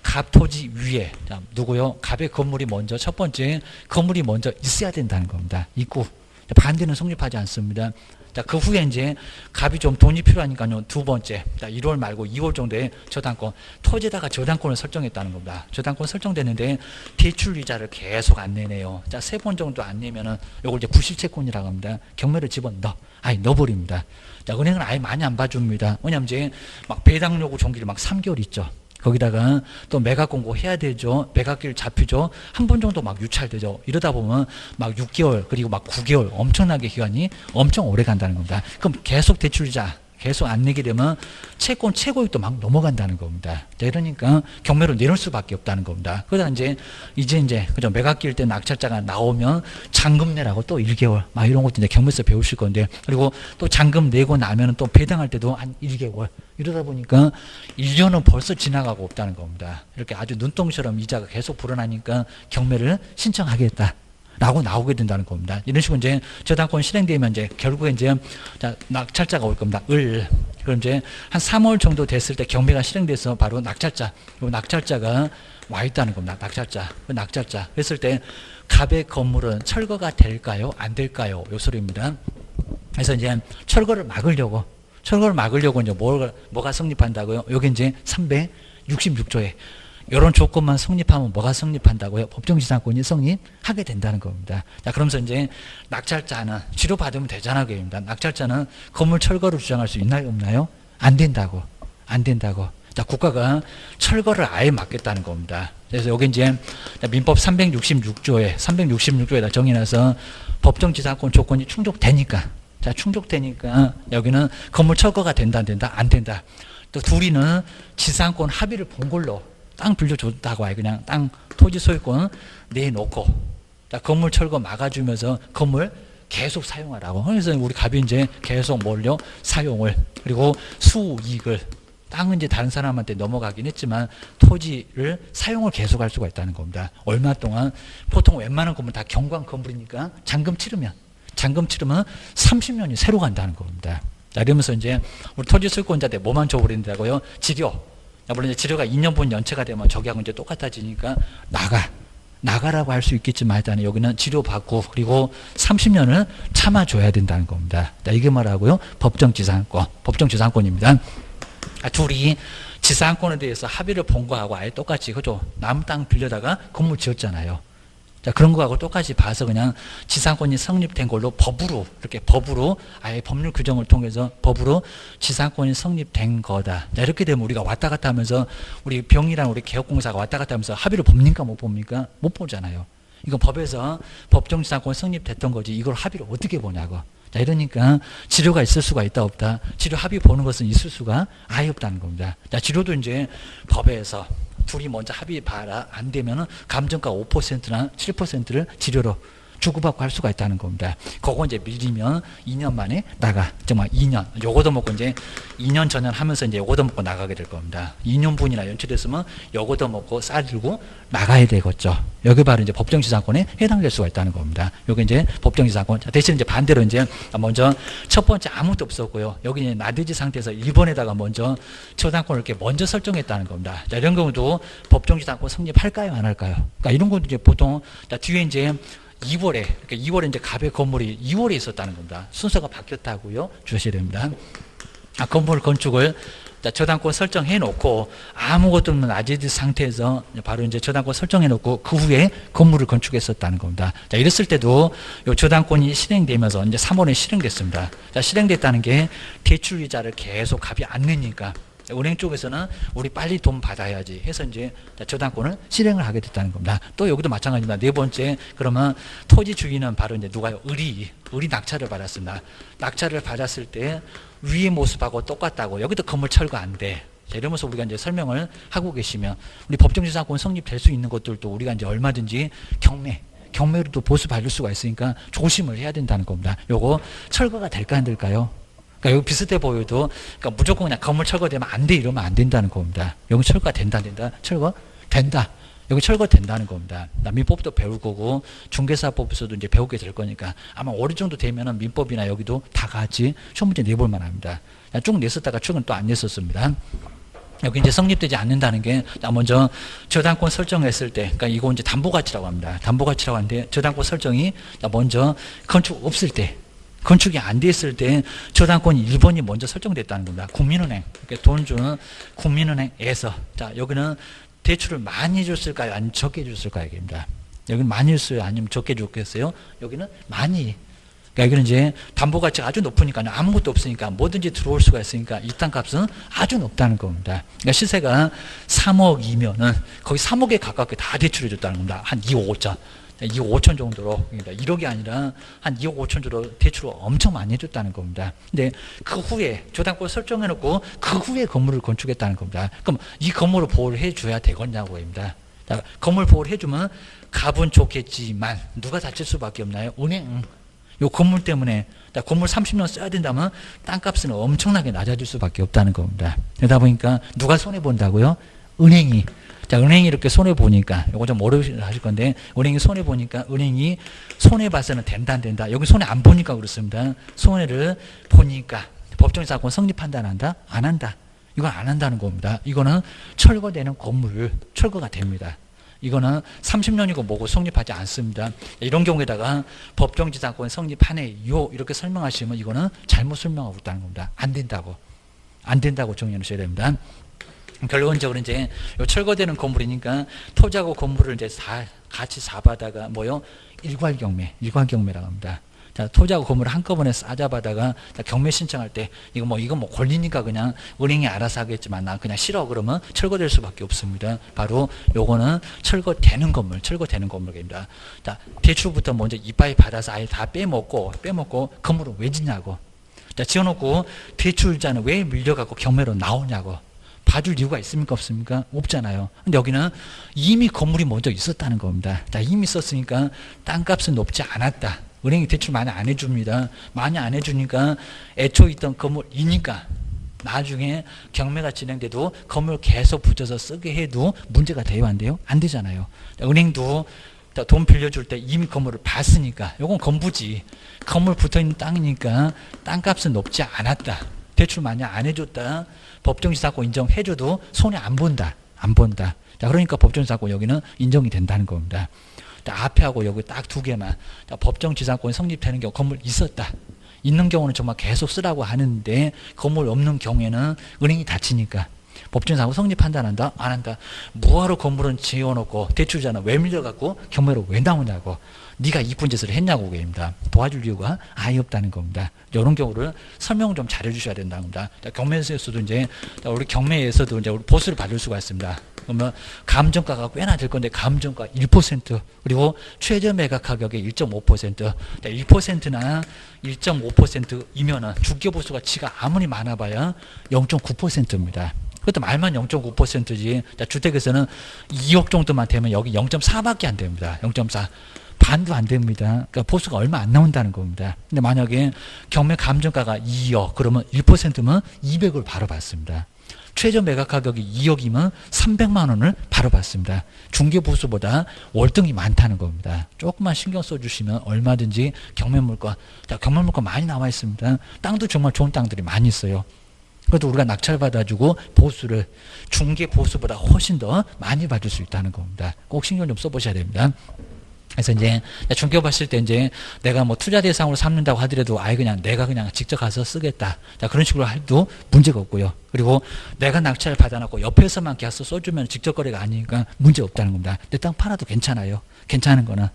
A: 갑 토지 위에 누구요? 갑의 건물이 먼저 첫 번째 건물이 먼저 있어야 된다는 겁니다. 있고 반대는 성립하지 않습니다. 자, 그 후에 이제 갑이 좀 돈이 필요하니까요. 두 번째, 자, 1월 말고 2월 정도에 저당권, 토지에다가 저당권을 설정했다는 겁니다. 저당권 설정됐는데 대출 이자를 계속 안 내네요. 자, 3번 정도 안 내면은 요걸 이제 부실채권이라고 합니다. 경매를 넣어버립니다. 자, 은행은 아예 많이 안 봐줍니다. 왜냐면 이제 막 배당 요구 종기를 막 3개월 있죠. 거기다가 또 매각 공고해야 되죠. 매각기를 잡히죠. 한 번 정도 막 유찰되죠. 이러다 보면 막 6개월 그리고 막 9개월 엄청나게 기간이 엄청 오래 간다는 겁니다. 그럼 계속 대출이자 계속 안 내게 되면 채권 최고액도 막 넘어간다는 겁니다. 자, 이러니까 경매로 내놓을 수밖에 없다는 겁니다. 그러다 이제 그죠, 매각기일 때 낙찰자가 나오면 잔금 내라고 또 1개월 막 이런 것도 이제 경매에서 배우실 건데, 그리고 또 잔금 내고 나면은 또 배당할 때도 한 1개월 이러다 보니까 1년은 벌써 지나가고 없다는 겁니다. 이렇게 아주 눈덩이처럼 이자가 계속 불어나니까 경매를 신청하겠다 라고 나오게 된다는 겁니다. 이런 식으로 이제 저당권 실행되면 이제 결국에 이제 낙찰자가 올 겁니다. 그럼 이제 한 3월 정도 됐을 때 경매가 실행돼서 바로 낙찰자가 와 있다는 겁니다. 낙찰자. 그랬을 때 갑의 건물은 철거가 될까요? 안 될까요? 요 소리입니다. 그래서 이제 철거를 막으려고 이제 뭐가 성립한다고요? 요게 이제 366조에 이런 조건만 성립하면 뭐가 성립한다고요? 법정지상권이 성립하게 된다는 겁니다. 자, 그러면서 이제 낙찰자는 치료받으면 되잖아요. 그입니다. 낙찰자는 건물 철거를 주장할 수 있나요? 없나요? 안 된다고. 자, 국가가 철거를 아예 막겠다는 겁니다. 그래서 여기 이제 민법 366조에다 정해놔서 법정지상권 조건이 충족되니까 여기는 건물 철거가 된다, 안 된다? 안 된다. 또 둘이는 지상권 합의를 본 걸로 땅 빌려줬다고 하요. 그냥 땅 토지 소유권 내놓고 자, 건물 철거 막아주면서 건물 계속 사용하라고. 그래서 우리 갑이 이제 계속 사용을, 그리고 수익을 땅은 이제 다른 사람한테 넘어가긴 했지만 토지를 사용을 계속할 수가 있다는 겁니다. 얼마 동안 보통 웬만한 건물 다 경관 건물이니까 잔금 치르면 30년이 새로 간다는 겁니다. 자, 이러면서 이제 우리 토지 소유권자들 뭐만 줘버린다고요? 지료. 물론 이제 지료가 2년분 연체가 되면 저기하고 이제 똑같아지니까 나가라고 할 수 있겠지만 일단 여기는 지료 받고 그리고 30년을 참아줘야 된다는 겁니다. 자, 이게 뭐라고요? 법정지상권입니다. 둘이 지상권에 대해서 합의를 본 거하고 아예 똑같이 그죠? 남 땅 빌려다가 건물 지었잖아요. 자, 그런 거하고 똑같이 봐서 그냥 지상권이 성립된 걸로 법으로 아예 법률 규정을 통해서 법으로 지상권이 성립된 거다. 자, 이렇게 되면 우리가 왔다 갔다 하면서 우리 병이랑 우리 개업공사가 왔다 갔다 하면서 합의를 봅니까? 못 봅니까? 못 보잖아요. 이건 법에서 법정지상권 성립됐던 거지 이걸 합의를 어떻게 보냐고. 자, 이러니까 지료가 있을 수가 있다 없다. 지료 합의 보는 것은 있을 수가 아예 없다는 겁니다. 자, 지료도 이제 법에서 둘이 먼저 합의 봐라. 안 되면은 감정가 5%나 7%를 지료로 주고받고 할 수가 있다는 겁니다. 그거 이제 밀리면 2년 만에 나가. 정말 2년. 요거도 먹고 이제 2년 전환하면서 이제 요거도 먹고 나가게 될 겁니다. 2년분이나 연체됐으면 요거도 먹고 싸들고 나가야 되겠죠. 여기 바로 이제 법정지상권에 해당될 수가 있다는 겁니다. 요게 이제 법정지상권. 대신 이제 반대로 이제 먼저 첫 번째 아무것도 없었고요. 여기 이제 나대지 상태에서 1번에다가 먼저 저당권을 이렇게 먼저 설정했다는 겁니다. 자, 이런 경우도 법정지상권 성립할까요? 안 할까요? 그러니까 이런 것도 이제 보통 자, 뒤에 이제 2월에, 그러니까 2월에 이제 갑의 건물이 2월에 있었다는 겁니다. 순서가 바뀌었다고요. 주셔야 됩니다. 건물 건축을 저당권 설정해 놓고 아무것도 없는 아재지 상태에서 바로 이제 저당권 설정해 놓고 그 후에 건물을 건축했었다는 겁니다. 자, 이랬을 때도 요 저당권이 실행되면서 이제 3월에 실행됐습니다. 자, 실행됐다는 게 대출 이자를 계속 갑이 안 내니까 은행 쪽에서는 우리 빨리 돈 받아야지 해서 이제 저당권을 실행을 하게 됐다는 겁니다. 또 여기도 마찬가지입니다. 네 번째, 그러면 토지 주인은 바로 이제 누가요? 을이 낙찰을 받았습니다. 낙찰을 받았을 때 위의 모습하고 똑같다고. 여기도 건물 철거 안 돼. 자, 이러면서 우리가 이제 설명을 하고 계시면 우리 법정지상권 성립될 수 있는 것들도 우리가 이제 얼마든지 경매로도 보수 받을 수가 있으니까 조심을 해야 된다는 겁니다. 요거 철거가 될까 안 될까요? 그러니까 여기 비슷해 보여도 그러니까 무조건 그냥 건물 철거되면 안 돼 이러면 안 된다는 겁니다. 여기 철거가 된다. 철거 된다. 여기 철거된다는 겁니다. 민법도 배울 거고 중개사법에서도 이제 배우게 될 거니까 아마 어느 정도 되면은 민법이나 여기도 다 같이 시험 문제 내볼 만합니다. 쭉 냈었다가 최근 또 안 냈었습니다. 여기 이제 성립되지 않는다는 게 먼저 저당권 설정했을 때, 그러니까 이거 이제 담보가치라고 합니다. 담보가치라고 하는데 저당권 설정이 먼저 건축 없을 때. 건축이 안 됐을 때 저당권이 1번이 먼저 설정됐다는 겁니다. 국민은행, 그러니까 돈 주는 국민은행에서. 자, 여기는 대출을 많이 줬을까요? 아니면 적게 줬을까요? 입니다. 여기는 많이 줬어요? 아니면 적게 줬겠어요? 여기는 많이. 그러니까 여기는 이제 담보가치가 아주 높으니까 아무것도 없으니까 뭐든지 들어올 수가 있으니까 이 땅값은 아주 높다는 겁니다. 그러니까 시세가 3억이면은 거의 3억에 가깝게 다 대출해 줬다는 겁니다. 한 2억 5천. 2억 5천 정도로, 그러니까 1억이 아니라 한 2억 5천 정도로 대출을 엄청 많이 해줬다는 겁니다. 근데 그 후에 저당권 설정해놓고 그 후에 건물을 건축했다는 겁니다. 그럼 이 건물을 보호를 해줘야 되겠냐고 합니다. 자, 건물 보호를 해주면 값은 좋겠지만 누가 다칠 수밖에 없나요? 은행. 요 건물 때문에 건물 30년 써야 된다면 땅값은 엄청나게 낮아질 수밖에 없다는 겁니다. 그러다 보니까 누가 손해본다고요? 은행이. 자, 은행이 이렇게 손해보니까, 요거 좀 어려우실 건데, 은행이 손해보니까, 은행이 손해봐서는 된다, 안 된다. 여기 손해 안 보니까 그렇습니다. 손해를 보니까, 법정지상권 성립한다, 안 한다? 안 한다. 이건 안 한다는 겁니다. 이거는 철거되는 건물, 철거가 됩니다. 이거는 30년이고 뭐고 성립하지 않습니다. 이런 경우에다가 법정지상권 성립하네요. 이렇게 설명하시면 이거는 잘못 설명하고 있다는 겁니다. 안 된다고. 안 된다고 정리해 주셔야 됩니다. 결론적으로 이제 철거되는 건물이니까 토지하고 건물을 이제 같이 잡아다가 일괄경매라고 합니다. 자, 토지하고 건물을 한꺼번에 싸잡아다가 경매 신청할 때 이거 뭐 권리니까 그냥 은행이 알아서 하겠지만 나 그냥 싫어 그러면 철거될 수밖에 없습니다. 바로 요거는 철거되는 건물입니다. 자, 대출부터 먼저 이빠이 받아서 아예 다 빼먹고 건물을 왜 짓냐고. 자, 지어놓고 대출자는 왜 밀려갖고 경매로 나오냐고. 봐줄 이유가 있습니까? 없습니까? 없잖아요. 근데 여기는 이미 건물이 먼저 있었다는 겁니다. 자, 이미 있었으니까 땅값은 높지 않았다. 은행이 대출 많이 안 해줍니다. 많이 안 해주니까 애초에 있던 건물이니까 나중에 경매가 진행돼도 건물 계속 붙여서 쓰게 해도 문제가 돼요, 안 돼요? 안 되잖아요. 은행도 돈 빌려줄 때 이미 건물을 봤으니까 요건 건부지. 건물 붙어있는 땅이니까 땅값은 높지 않았다. 대출 만약 안 해줬다. 법정지사고 인정해줘도 손해 안 본다. 안 본다. 자, 그러니까 법정지사고 여기는 인정이 된다는 겁니다. 앞에 하고 여기 딱 두 개만. 법정지사권이 성립되는 경우 건물 있었다. 있는 경우는 정말 계속 쓰라고 하는데 건물 없는 경우에는 은행이 닫히니까 법정지사고 성립한다 한다? 안 한다. 뭐하러 건물은 지어놓고 대출자는 왜 밀려갖고 경매로 왜 나오냐고. 네가 이쁜 짓을 했냐고 그럽니다. 도와줄 이유가 아예 없다는 겁니다. 이런 경우를 설명 좀 잘해주셔야 된다는 겁니다. 경매에서도 이제 우리 경매에서도 이제 우리 보수를 받을 수가 있습니다. 그러면 감정가가 꽤나 될 건데 감정가 1% 그리고 최저 매각 가격의 1.5% 1%나 1.5%이면은 중개보수가 지가 아무리 많아봐야 0.9%입니다. 그것도 말만 0.9%지 주택에서는 2억 정도만 되면 여기 0.4밖에 안 됩니다. 0.4 반도 안 됩니다. 그러니까 보수가 얼마 안 나온다는 겁니다. 근데 만약에 경매 감정가가 2억 그러면 1%면 200을 바로 받습니다. 최저 매각 가격이 2억이면 300만 원을 바로 받습니다. 중개보수보다 월등히 많다는 겁니다. 조금만 신경 써주시면 얼마든지 경매물가, 경매물가 많이 나와 있습니다. 땅도 정말 좋은 땅들이 많이 있어요. 그래도 우리가 낙찰받아주고 보수를 중개보수보다 훨씬 더 많이 받을 수 있다는 겁니다. 꼭 신경 좀 써보셔야 됩니다. 그래서 이제 중개 봤을 때 이제 내가 뭐 투자 대상으로 삼는다고 하더라도 아예 그냥 내가 그냥 직접 가서 쓰겠다. 자, 그런 식으로 해도 문제가 없고요. 그리고 내가 낙찰을 받아놓고 옆에서만 계약서 써주면 직접 거래가 아니니까 문제 없다는 겁니다. 내 땅 팔아도 괜찮아요. 괜찮은 거는.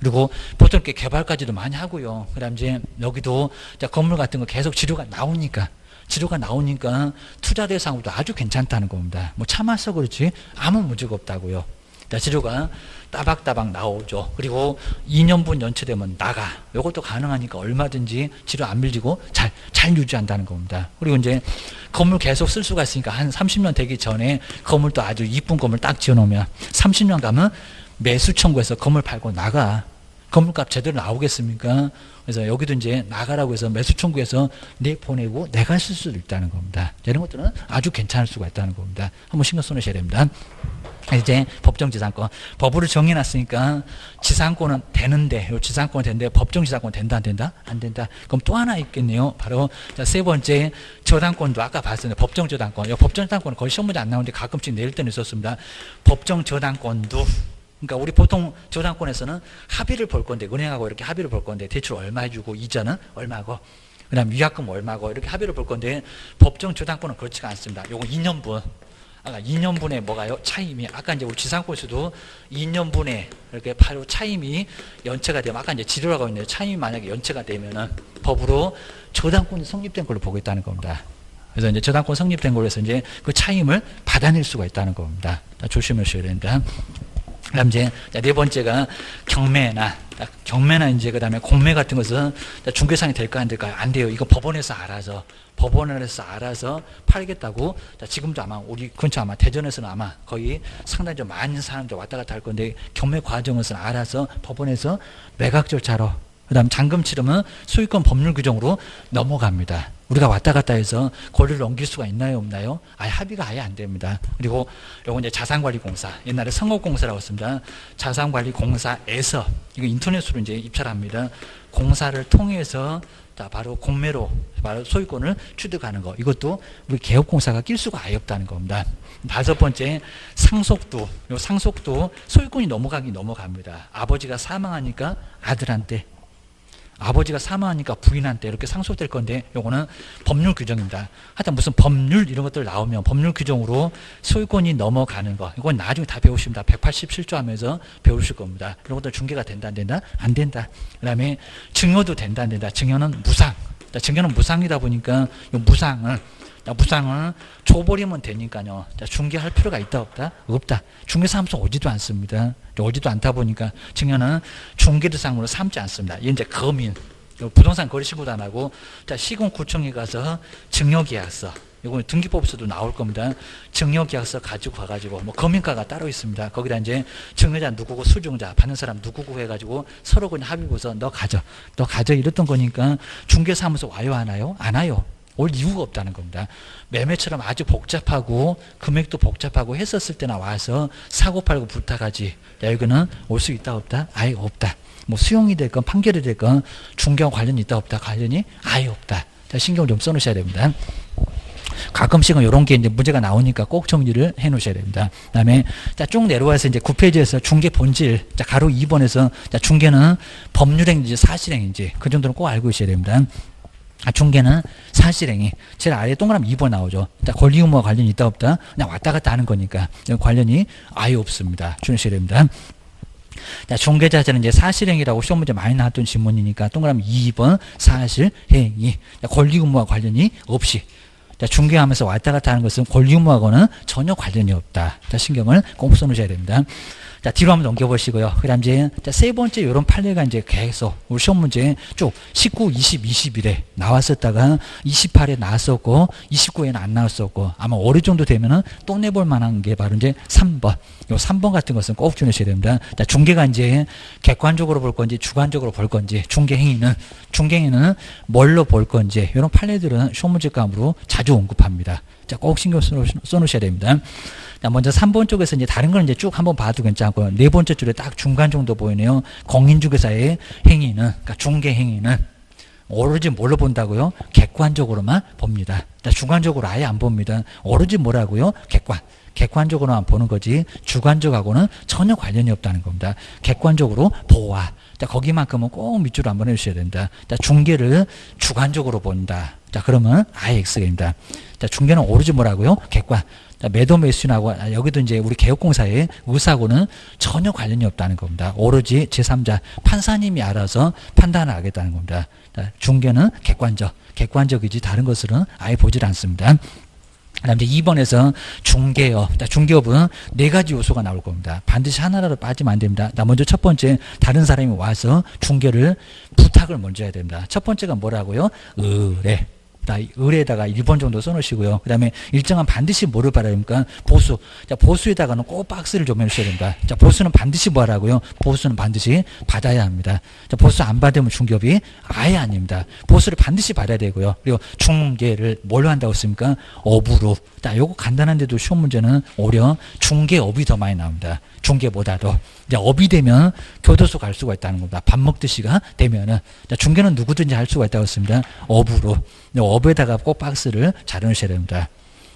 A: 그리고 보통 이렇게 개발까지도 많이 하고요. 그 다음 이제 여기도 건물 같은 거 계속 지료가 나오니까 투자 대상으로도 아주 괜찮다는 겁니다. 뭐 참아서 그렇지 아무 문제가 없다고요. 지료가 따박따박 나오죠. 그리고 2년분 연체되면 나가. 이것도 가능하니까 얼마든지 지료 안 밀리고 잘 유지한다는 겁니다. 그리고 이제 건물 계속 쓸 수가 있으니까 한 30년 되기 전에 건물도 아주 이쁜 건물 딱 지어놓으면 30년 가면 매수 청구해서 건물 팔고 나가. 건물값 제대로 나오겠습니까? 그래서 여기도 이제 나가라고 해서 매수 청구해서 보내고 내가 쓸 수도 있다는 겁니다. 이런 것들은 아주 괜찮을 수가 있다는 겁니다. 한번 신경 써놓으셔야 됩니다. 이제 법정지상권 법으로 정해놨으니까 지상권은 되는데 요 지상권은 되는데 법정지상권 된다 안 된다? 안 된다. 그럼 또 하나 있겠네요. 바로 세 번째 저당권도 아까 봤었는데 법정저당권. 법정저당권은 거의 시험 문제 안 나오는데 가끔씩 내릴 때는 있었습니다. 법정저당권도 그러니까 우리 보통 저당권에서는 합의를 볼 건데 은행하고 이렇게 합의를 볼 건데 대출 얼마 해주고 이자는 얼마고 그 다음 위약금 얼마고 이렇게 합의를 볼 건데 법정저당권은 그렇지가 않습니다. 요거 2년분 아까 2년분에 뭐가요? 차임이 아까 이제 우리 지상권에서도 2년분에 이렇게 바로 차임이 연체가 되면 아까 이제 지료라고 했는데 차임이 만약에 연체가 되면은 법으로 저당권이 성립된 걸로 보겠다는 겁니다. 그래서 이제 저당권 성립된 걸로 해서 이제 그 차임을 받아낼 수가 있다는 겁니다. 조심하셔야 된다. 그다음 이제 네 번째가 경매나 이제 그다음에 공매 같은 것은 중개상이 될까 안 될까요? 안 돼요. 이거 법원에서 알아서 팔겠다고. 지금도 아마 우리 근처 아마 대전에서는 아마 거의 상당히 좀 많은 사람들 왔다 갔다 할 건데 경매 과정은 알아서 법원에서 매각 절차로 그다음 잔금 치르면 소유권 법률 규정으로 넘어갑니다. 우리가 왔다 갔다 해서 권리를 넘길 수가 있나요, 없나요? 합의가 아예 안 됩니다. 그리고 요거 이제 자산관리공사, 옛날에 성업공사라고 했습니다. 자산관리공사에서 이거 인터넷으로 이제 입찰을 합니다. 공사를 통해서 바로 공매로 바로 소유권을 취득하는 거. 이것도 우리 개업공사가 낄 수가 아예 없다는 겁니다. 다섯 번째 상속도. 요 상속도 소유권이 넘어갑니다. 아버지가 사망하니까 아들한테, 아버지가 사망하니까 부인한테 이렇게 상속될 건데 요거는 법률 규정입니다. 하여튼 무슨 법률 이런 것들 나오면 법률 규정으로 소유권이 넘어가는 거 이건 나중에 다 배우십니다. 187조 하면서 배우실 겁니다. 이런 것들 중개가 된다 안 된다? 안 된다. 그 다음에 증여도 된다 안 된다? 증여는 무상. 증여는 무상이다 보니까 이 무상을 줘버리면 되니까요. 중개할 필요가 있다 없다? 없다. 중개사무소 오지도 않습니다. 오지도 않다 보니까 증여는 중개대상으로 삼지 않습니다. 이게 이제 거민, 부동산 거래신고도 안 하고 시군구청에 가서 증여계약서, 이거 등기법에서도 나올 겁니다. 증여계약서 가지고 가가지고 뭐 거민과가 따로 있습니다. 거기다 이제 증여자 누구고 수증자 받는 사람 누구고 해가지고 서로 그냥 합의 보서 너 가져 이랬던 거니까 중개사무소 와요 안 와요? 안 와요. 올 이유가 없다는 겁니다. 매매처럼 아주 복잡하고 금액도 복잡하고 했었을 때나 와서 사고 팔고 부탁하지. 자, 여기는 올 수 있다 없다? 아예 없다. 뭐 수용이 됐건 판결이 됐건 중개와 관련이 있다 없다? 관련이 아예 없다. 자, 신경을 좀 써놓으셔야 됩니다. 가끔씩은 이런 게 이제 문제가 나오니까 꼭 정리를 해 놓으셔야 됩니다. 그 다음에 자, 쭉 내려와서 이제 9페이지에서 중개 본질, 자, 가로 2번에서 자, 중개는 법률행위인지 사실행위인지 그 정도는 꼭 알고 있어야 됩니다. 중개는 사실행위. 제일 아래 동그라미 2번 나오죠. 자, 권리 의무와 관련이 있다 없다? 그냥 왔다 갔다 하는 거니까 관련이 아예 없습니다. 주셔야 됩니다. 자, 중개자재는 이제 사실행위라고 시험 문제 많이 나왔던 질문이니까 동그라미 2번 사실행위. 자, 권리 의무와 관련이 없이. 자, 중개하면서 왔다 갔다 하는 것은 권리 의무하고는 전혀 관련이 없다. 자, 신경을 꼭 써놓으셔야 됩니다. 자, 뒤로 한번 넘겨보시고요. 그 다음 이제, 자, 세 번째 요런 판례가 이제 계속 우리 시험 문제 쭉 19, 20, 21에 나왔었다가 28에 나왔었고 29에는 안 나왔었고 아마 올해 정도 되면은 또 내볼 만한 게 바로 이제 3번. 요 3번 같은 것은 꼭 주셔야 됩니다. 자, 중개가 이제 객관적으로 볼 건지 주관적으로 볼 건지 중개행위는 뭘로 볼 건지 이런 판례들은 시험 문제감으로 자주 언급합니다. 자, 꼭 신경 써놓으셔야 됩니다. 자, 먼저 3번 쪽에서 이제 다른 건 이제 쭉 한번 봐도 괜찮고요. 네 번째 줄에 딱 중간 정도 보이네요. 공인중개사의 행위는, 그러니까 중개 행위는 오로지 뭘로 본다고요? 객관적으로만 봅니다. 자, 주관적으로 아예 안 봅니다. 오로지 뭐라고요? 객관적으로만 보는 거지 주관적하고는 전혀 관련이 없다는 겁니다. 객관적으로 보아. 자, 거기만큼은 꼭 밑줄을 한번 해주셔야 된다. 자, 중개를 주관적으로 본다. 자, 그러면 아예 X입니다. 자, 중개는 오로지 뭐라고요? 객관. 자, 매도 매수인하고 여기도 이제 우리 개업공사의 의사하고는 전혀 관련이 없다는 겁니다. 오로지 제3자 판사님이 알아서 판단을 하겠다는 겁니다. 자, 중개는 객관적이지 다른 것들은 아예 보질 않습니다. 그 다음에 2번에서 중개업. 중개업은 네 가지 요소가 나올 겁니다. 반드시 하나라도 빠지면 안 됩니다. 먼저 첫 번째, 다른 사람이 와서 중개를 부탁을 먼저 해야 됩니다. 첫 번째가 뭐라고요? 의뢰. 의뢰에다가 1번 정도 써놓으시고요. 그 다음에 일정한 반드시 뭐를 받아야 됩니까? 보수. 자, 보수에다가는 꼭 박스를 좀 해주셔야 됩니다. 자, 보수는 반드시 뭐 하라고요? 보수는 반드시 받아야 합니다. 자, 보수 안 받으면 중개업이 아예 아닙니다. 보수를 반드시 받아야 되고요. 그리고 중개를 뭘로 한다고 했습니까? 업으로. 자, 요거 간단한데도 시험 문제는 오히려 중개업이 더 많이 나옵니다. 중개보다도. 이제 업이 되면 교도소 갈 수가 있다는 겁니다. 밥 먹듯이가 되면은. 자, 중개는 누구든지 할 수가 있다고 했습니다. 업으로. 업에다가 꼭 박스를 잘 넣으셔야 됩니다.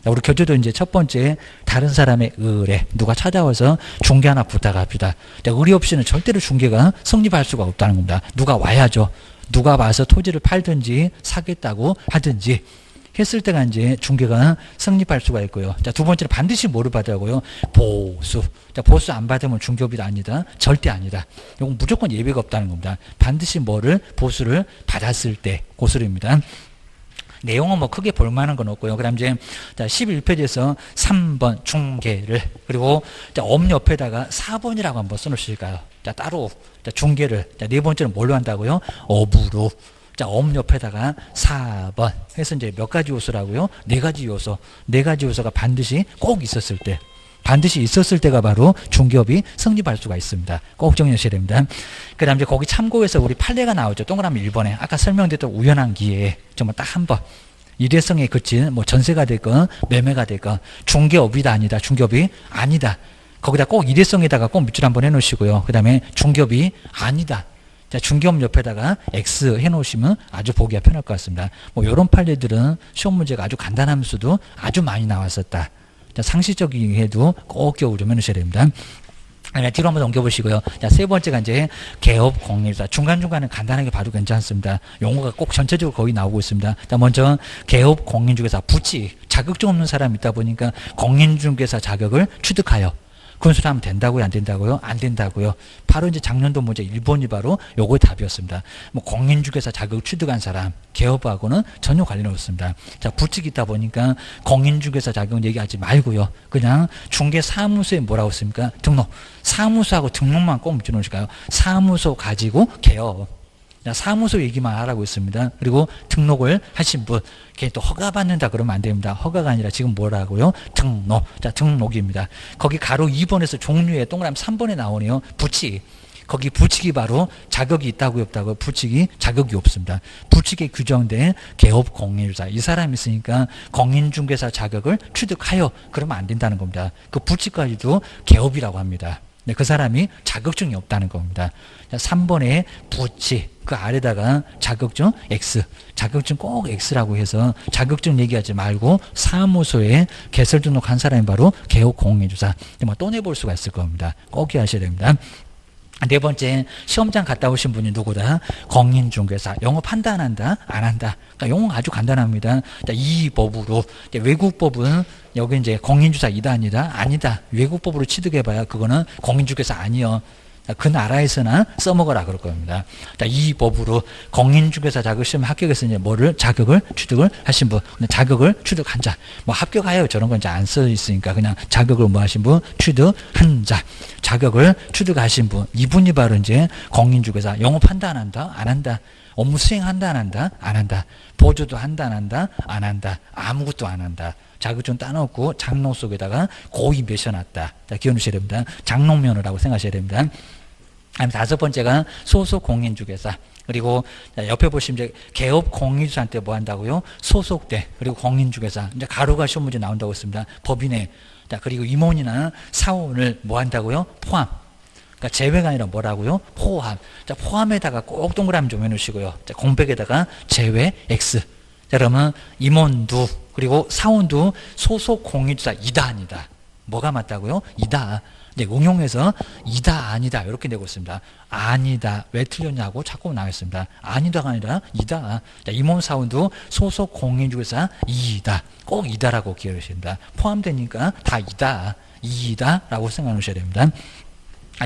A: 자, 우리 교재도 이제 첫 번째, 다른 사람의 의뢰. 누가 찾아와서 중개 하나 부탁합니다. 자, 의뢰 없이는 절대로 중개가 성립할 수가 없다는 겁니다. 누가 와야죠. 누가 와서 토지를 팔든지 사겠다고 하든지 했을 때가 이제 중개가 성립할 수가 있고요. 자, 두 번째는 반드시 뭐를 받아고요? 보수. 자, 보수 안 받으면 중개업이 아니다. 절대 아니다. 이건 무조건 예외가 없다는 겁니다. 반드시 뭐를 보수를 받았을 때 고수입니다. 내용은 뭐 크게 볼 만한 건 없고요. 그 다음 이제, 자, 11페이지에서 3번 중개를, 그리고, 자, 업 옆에다가 4번이라고 한번 써놓으실까요? 자, 따로, 자, 중개를, 자, 네 번째는 뭘로 한다고요? 업으로. 자, 업 옆에다가 4번 해서 이제 몇 가지 요소라고요? 네 가지 요소. 네 가지 요소가 반드시 꼭 있었을 때. 반드시 있었을 때가 바로 중개업이 성립할 수가 있습니다. 꼭 정리하셔야 됩니다. 그 다음 이제 거기 참고해서 우리 판례가 나오죠. 동그라미 1번에. 아까 설명드렸던 우연한 기회에 정말 딱 한 번. 일회성에 그친 뭐 전세가 됐건 매매가 됐건 중개업이다 아니다. 중개업이 아니다. 거기다 꼭 일회성에다가 꼭 밑줄 한번 해놓으시고요. 그 다음에 중개업이 아니다. 자, 중개업 옆에다가 X 해놓으시면 아주 보기가 편할 것 같습니다. 뭐 이런 판례들은 시험 문제가 아주 간단하면서도 아주 많이 나왔었다. 자, 상식적인 해도 꼭 기억을 좀 해놓으셔야 됩니다. 뒤로 한번 넘겨보시고요. 자, 세 번째가 이제 개업 공인중개사. 중간중간은 간단하게 봐도 괜찮습니다. 용어가 꼭 전체적으로 거의 나오고 있습니다. 자, 먼저 개업 공인중개사 부치. 자격증 없는 사람이 있다 보니까 공인중개사 자격을 취득하여 군수하면 된다고요? 안 된다고요? 안 된다고요. 바로 이제 작년도 문제 1번이 바로 요거의 답이었습니다. 뭐 공인중개사 자격을 취득한 사람, 개업하고는 전혀 관련이 없습니다. 자, 부칙이 있다 보니까 공인중개사 자격은 얘기하지 말고요. 그냥 중개사무소에 뭐라고 했습니까? 등록. 사무소하고 등록만 꼭 붙여놓으실까요? 사무소 가지고 개업. 자, 사무소 얘기만 하라고 있습니다. 그리고 등록을 하신 분, 걔 또 허가 받는다 그러면 안 됩니다. 허가가 아니라 지금 뭐라고요? 등록. 자, 등록입니다. 거기 가로 2번에서 종류에 동그라미 3번에 나오네요. 부치. 거기 부칙이 바로 자격이 있다고요, 없다고요? 부칙이 자격이 없습니다. 부칙에 규정된 개업 공인주사. 이 사람이 있으니까 공인중개사 자격을 취득하여 그러면 안 된다는 겁니다. 그 부칙까지도 개업이라고 합니다. 네, 그 사람이 자격증이 없다는 겁니다. 3번에 부칙, 그 아래다가 자격증 X, 자격증 꼭 X라고 해서 자격증 얘기하지 말고 사무소에 개설 등록한 사람이 바로 개업 공인주사. 또 내볼 수가 있을 겁니다. 꼭 기억하셔야 됩니다. 네 번째, 시험장 갔다 오신 분이 누구다? 공인중개사. 영어 판단한다? 안 한다? 그러니까 용어가 아주 간단합니다. 이 법으로, 외국법은 여기 이제 공인주사 이다 아니다. 외국법으로 취득해봐야 그거는 공인중개사 아니요. 그 나라에서나 써먹어라 그럴 겁니다. 이 법으로 공인중개사 자격시험 합격해서 이제 뭐를 자격을 취득을 하신 분, 자격을 취득한 자, 뭐 합격하여 저런 건 이제 안 써 있으니까 그냥 자격을 뭐 하신 분, 취득한 자, 자격을 취득하신 분, 이분이 바로 이제 공인중개사. 영업 판단한다, 안 한다. 업무 수행한다, 안 한다, 안 한다. 보조도 한다, 안 한다, 안 한다. 아무것도 안 한다. 자격증 따놓고 장롱 속에다가 고이 매셔놨다. 기억하셔야 됩니다. 장롱면허라고 생각하셔야 됩니다. 다섯 번째가 소속 공인중개사. 그리고 옆에 보시면 이제 개업 공인주사한테 뭐 한다고요? 소속대. 그리고 공인중개사. 이제 가로가 시험 문제 나온다고 했습니다. 법인에. 그리고 임원이나 사원을 뭐 한다고요? 포함. 그러니까 제외가 아니라 뭐라고요? 포함. 포함에다가 꼭 동그라미 좀 해놓으시고요. 공백에다가 제외 X. 그러면 임원도 그리고 사원도 소속 공인주사 이다 아니다. 뭐가 맞다고요? 이다. 네, 응용해서 이다 아니다 이렇게 내고 있습니다. 아니다. 왜 틀렸냐고 자꾸 나왔습니다. 아니다가 아니라 이다. 임원 사원도 소속 공인중개사 이다. 꼭 이다라고 기억하셔야 됩니다. 포함되니까 다 이다. 이다라고 생각해 놓으셔야 됩니다.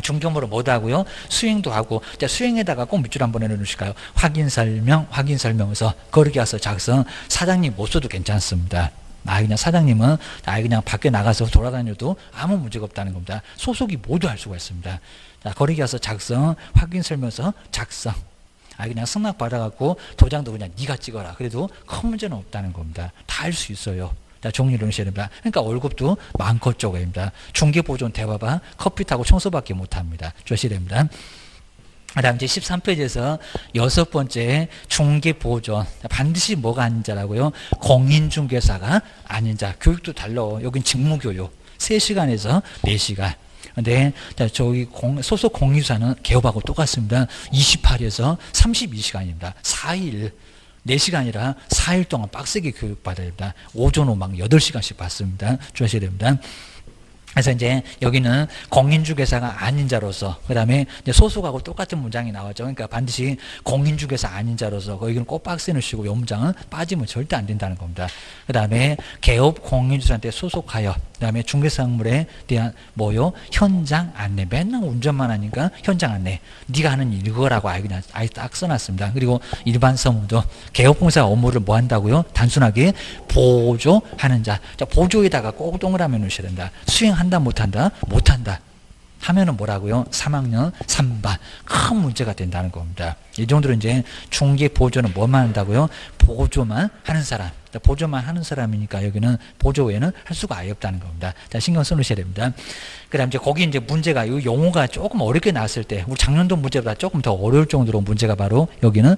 A: 중점으로 뭐도 하고요? 수행도 하고. 수행에다가 꼭 밑줄 한번 해놓으실까요? 확인설명서 거르기 와서 작성. 사장님 못 써도 괜찮습니다. 그냥 사장님은 그냥 밖에 나가서 돌아다녀도 아무 문제가 없다는 겁니다. 소속이 모두 할 수가 있습니다. 거르기 와서 작성, 확인설명서 작성. 그냥 승낙 받아갖고 도장도 그냥 네가 찍어라. 그래도 큰 문제는 없다는 겁니다. 다 할 수 있어요. 종류를 하셔야 됩니다. 그러니까 월급도 많고 쪼개입니다. 중개보존 대봐봐 커피 타고 청소밖에 못합니다. 조심해야 됩니다. 그 다음 이제 13페이지에서 여섯 번째 중개보존. 반드시 뭐가 아닌 자라고요? 공인중개사가 아닌 자. 교육도 달라. 여긴 직무교육. 3시간에서 4시간. 근데 저기 소속 공인주사는 개업하고 똑같습니다. 28에서 32시간입니다. 4일. 4시간이라 4일 동안 빡세게 교육받아야 됩니다. 오전 오막 8시간씩 받습니다. 주의하셔야 됩니다. 그래서 이제 여기는 공인중개사가 아닌 자로서, 그 다음에 소속하고 똑같은 문장이 나왔죠. 그러니까 반드시 공인중개사 아닌 자로서, 여기는 꼭 박스에 넣으시고, 이 문장은 빠지면 절대 안 된다는 겁니다. 그 다음에 개업 공인중개사한테 소속하여, 그 다음에 중개사물에 대한 뭐요? 현장 안내. 맨날 운전만 하니까 현장 안내. 네가 하는 일 이거라고 아예 딱 써놨습니다. 그리고 일반 서무도 개업공사 업무를 뭐 한다고요? 단순하게 보조하는 자. 보조에다가 꼭 동그라미 넣으셔야 된다. 수행한다 못한다? 못한다. 하면은 뭐라고요? 3학년 3반. 큰 문제가 된다는 겁니다. 이 정도로 이제 중개 보조는 뭐만 한다고요? 보조만 하는 사람. 보조만 하는 사람이니까 여기는 보조 외에는 할 수가 아예 없다는 겁니다. 자, 신경 써 놓으셔야 됩니다. 그 다음 이제 거기 이제 문제가, 이 용어가 조금 어렵게 나왔을 때, 우리 작년도 문제보다 조금 더 어려울 정도로 문제가 바로 여기는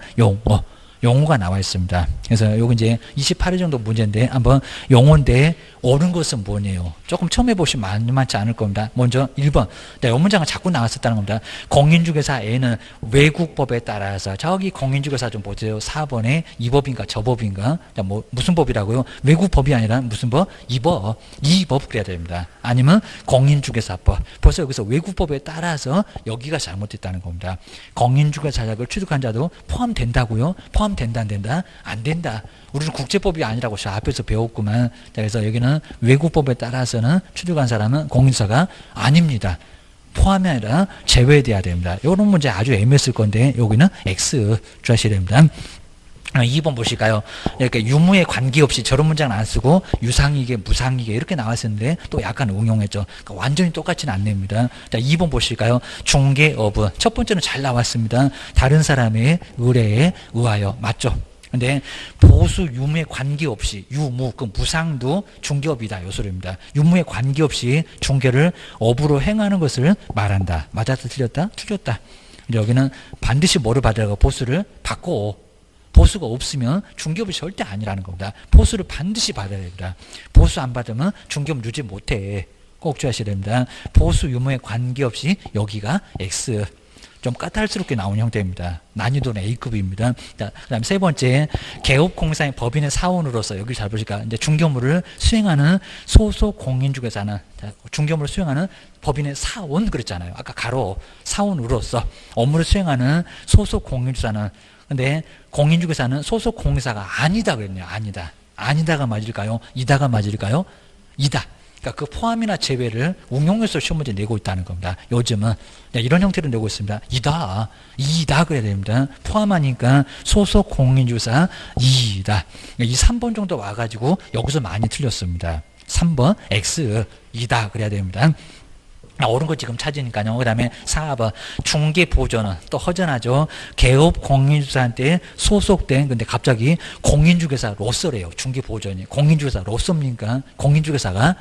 A: 용어가 나와 있습니다. 그래서 여기 이제 28회 정도 문제인데 한번 용어인데 옳은 것은 뭐냐요? 조금 처음 해보시면 많지 않을 겁니다. 먼저 1번. 이 문장은 자꾸 나왔었다는 겁니다. 공인중개사에는 외국법에 따라서 저기 공인중개사 좀 보세요. 4번에 이 법인가 저 법인가? 뭐 무슨 법이라고요? 외국법이 아니라 무슨 법? 이 법 그래야 됩니다. 아니면 공인중개사법. 벌써 여기서 외국법에 따라서 여기가 잘못됐다는 겁니다. 공인중개사 자격을 취득한 자도 포함된다고요? 포함된다 안 된다? 안 된다. 우리는 국제법이 아니라고 저 앞에서 배웠구만. 그래서 여기는 외국법에 따라서는 취득한 사람은 공인사가 아닙니다. 포함이 아니라 제외돼야 됩니다. 이런 문제 아주 애매했을 건데 여기는 X 주하셔야 됩니다. 2번 보실까요? 이렇게 유무에 관계없이 저런 문장은 안 쓰고 유상이계, 무상이계 이렇게 나왔었는데 또 약간 응용했죠. 그러니까 완전히 똑같지는 않습니다. 자, 2번 보실까요? 중개업은 첫 번째는 잘 나왔습니다. 다른 사람의 의뢰에 의하여. 맞죠? 근데 보수 유무에 관계없이 유무 그 무상도 중개업이다 요 소리입니다. 유무에 관계없이 중개를 업으로 행하는 것을 말한다. 맞았다 틀렸다? 틀렸다. 근데 여기는 반드시 뭐를 받으라고 보수를 받고 보수가 없으면 중개업이 절대 아니라는 겁니다. 보수를 반드시 받아야 됩니다. 보수 안 받으면 중개업 유지 못해. 꼭 주의하셔야 됩니다. 보수 유무에 관계없이 여기가 X. 좀 까탈스럽게 나온 형태입니다. 난이도는 A급입니다. 자, 그다음 세 번째, 개업공사의 법인의 사원으로서 여기 잘 보시니까 이제 중개업무를 수행하는 소속 공인중개사는 중개업무를 수행하는 법인의 사원 그랬잖아요. 아까 가로 사원으로서 업무를 수행하는 소속 공인중개사는 근데 공인중개사는 소속 공인사가 아니다 그랬네요. 아니다. 아니다가 맞을까요? 이다가 맞을까요? 이다. 그러니까 그 포함이나 제외를 응용해서 시험 문제 내고 있다는 겁니다. 요즘은 이런 형태로 내고 있습니다. 이다 그래야 됩니다. 포함하니까 소속 공인중개사 이다. 이 3번 정도 와가지고 여기서 많이 틀렸습니다. 3번 X 이다 그래야 됩니다. 옳은 거 지금 찾으니까요. 그 다음에 4번 중개보조는 또 허전하죠. 개업 공인중개사한테 소속된 근데 갑자기 공인중개사로서래요. 중개보조니 공인중개사로서입니까? 공인중개사가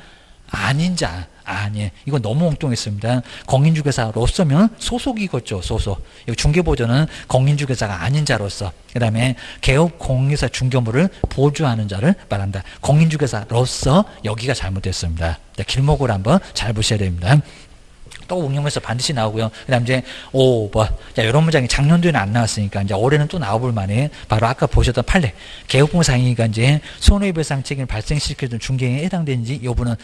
A: 아닌 자 아니 이건 너무 엉뚱했습니다. 공인중개사로서면 소속이겠죠. 소속. 중개보조는 공인중개사가 아닌 자로서 그 다음에 개업 공인중개사 중개업무를 보조하는 자를 말한다. 공인중개사로서 여기가 잘못됐습니다. 길목을 한번 잘 보셔야 됩니다. 또 응용해서 반드시 나오고요. 그 다음 이제 5번. 자, 이런 문장이 작년도에는 안 나왔으니까 이제 올해는 또 나와볼 만해. 바로 아까 보셨던 판례. 개업공사행위가 이제 손해배상 책임을 발생시키던 중개행위에 해당되는지 여부는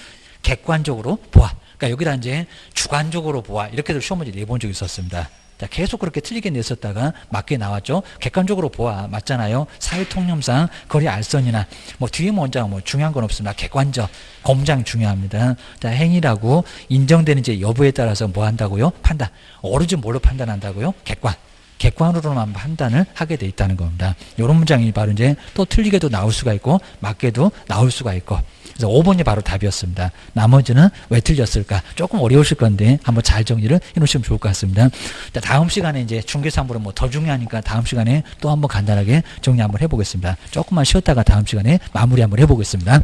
A: 객관적으로 보아. 그러니까 여기다 이제 주관적으로 보아. 이렇게도 시험 문제 내본 적이 있었습니다. 자, 계속 그렇게 틀리게 냈었다가 맞게 나왔죠. 객관적으로 보아. 맞잖아요. 사회통념상 거리 알선이나 뭐 뒤에 문장 뭐 중요한 건 없습니다. 객관적. 검장 중요합니다. 자, 행위라고 인정되는지 여부에 따라서 뭐 한다고요? 판단. 오로지 뭘로 판단한다고요? 객관. 객관으로만 판단을 하게 돼 있다는 겁니다. 이런 문장이 바로 이제 또 틀리게도 나올 수가 있고 맞게도 나올 수가 있고. 그래서 5번이 바로 답이었습니다. 나머지는 왜 틀렸을까? 조금 어려우실 건데 한번 잘 정리를 해놓으시면 좋을 것 같습니다. 자, 다음 시간에 이제 중개사물은 뭐 더 중요하니까 다음 시간에 또 한번 간단하게 정리 한번 해보겠습니다. 조금만 쉬었다가 다음 시간에 마무리 한번 해보겠습니다.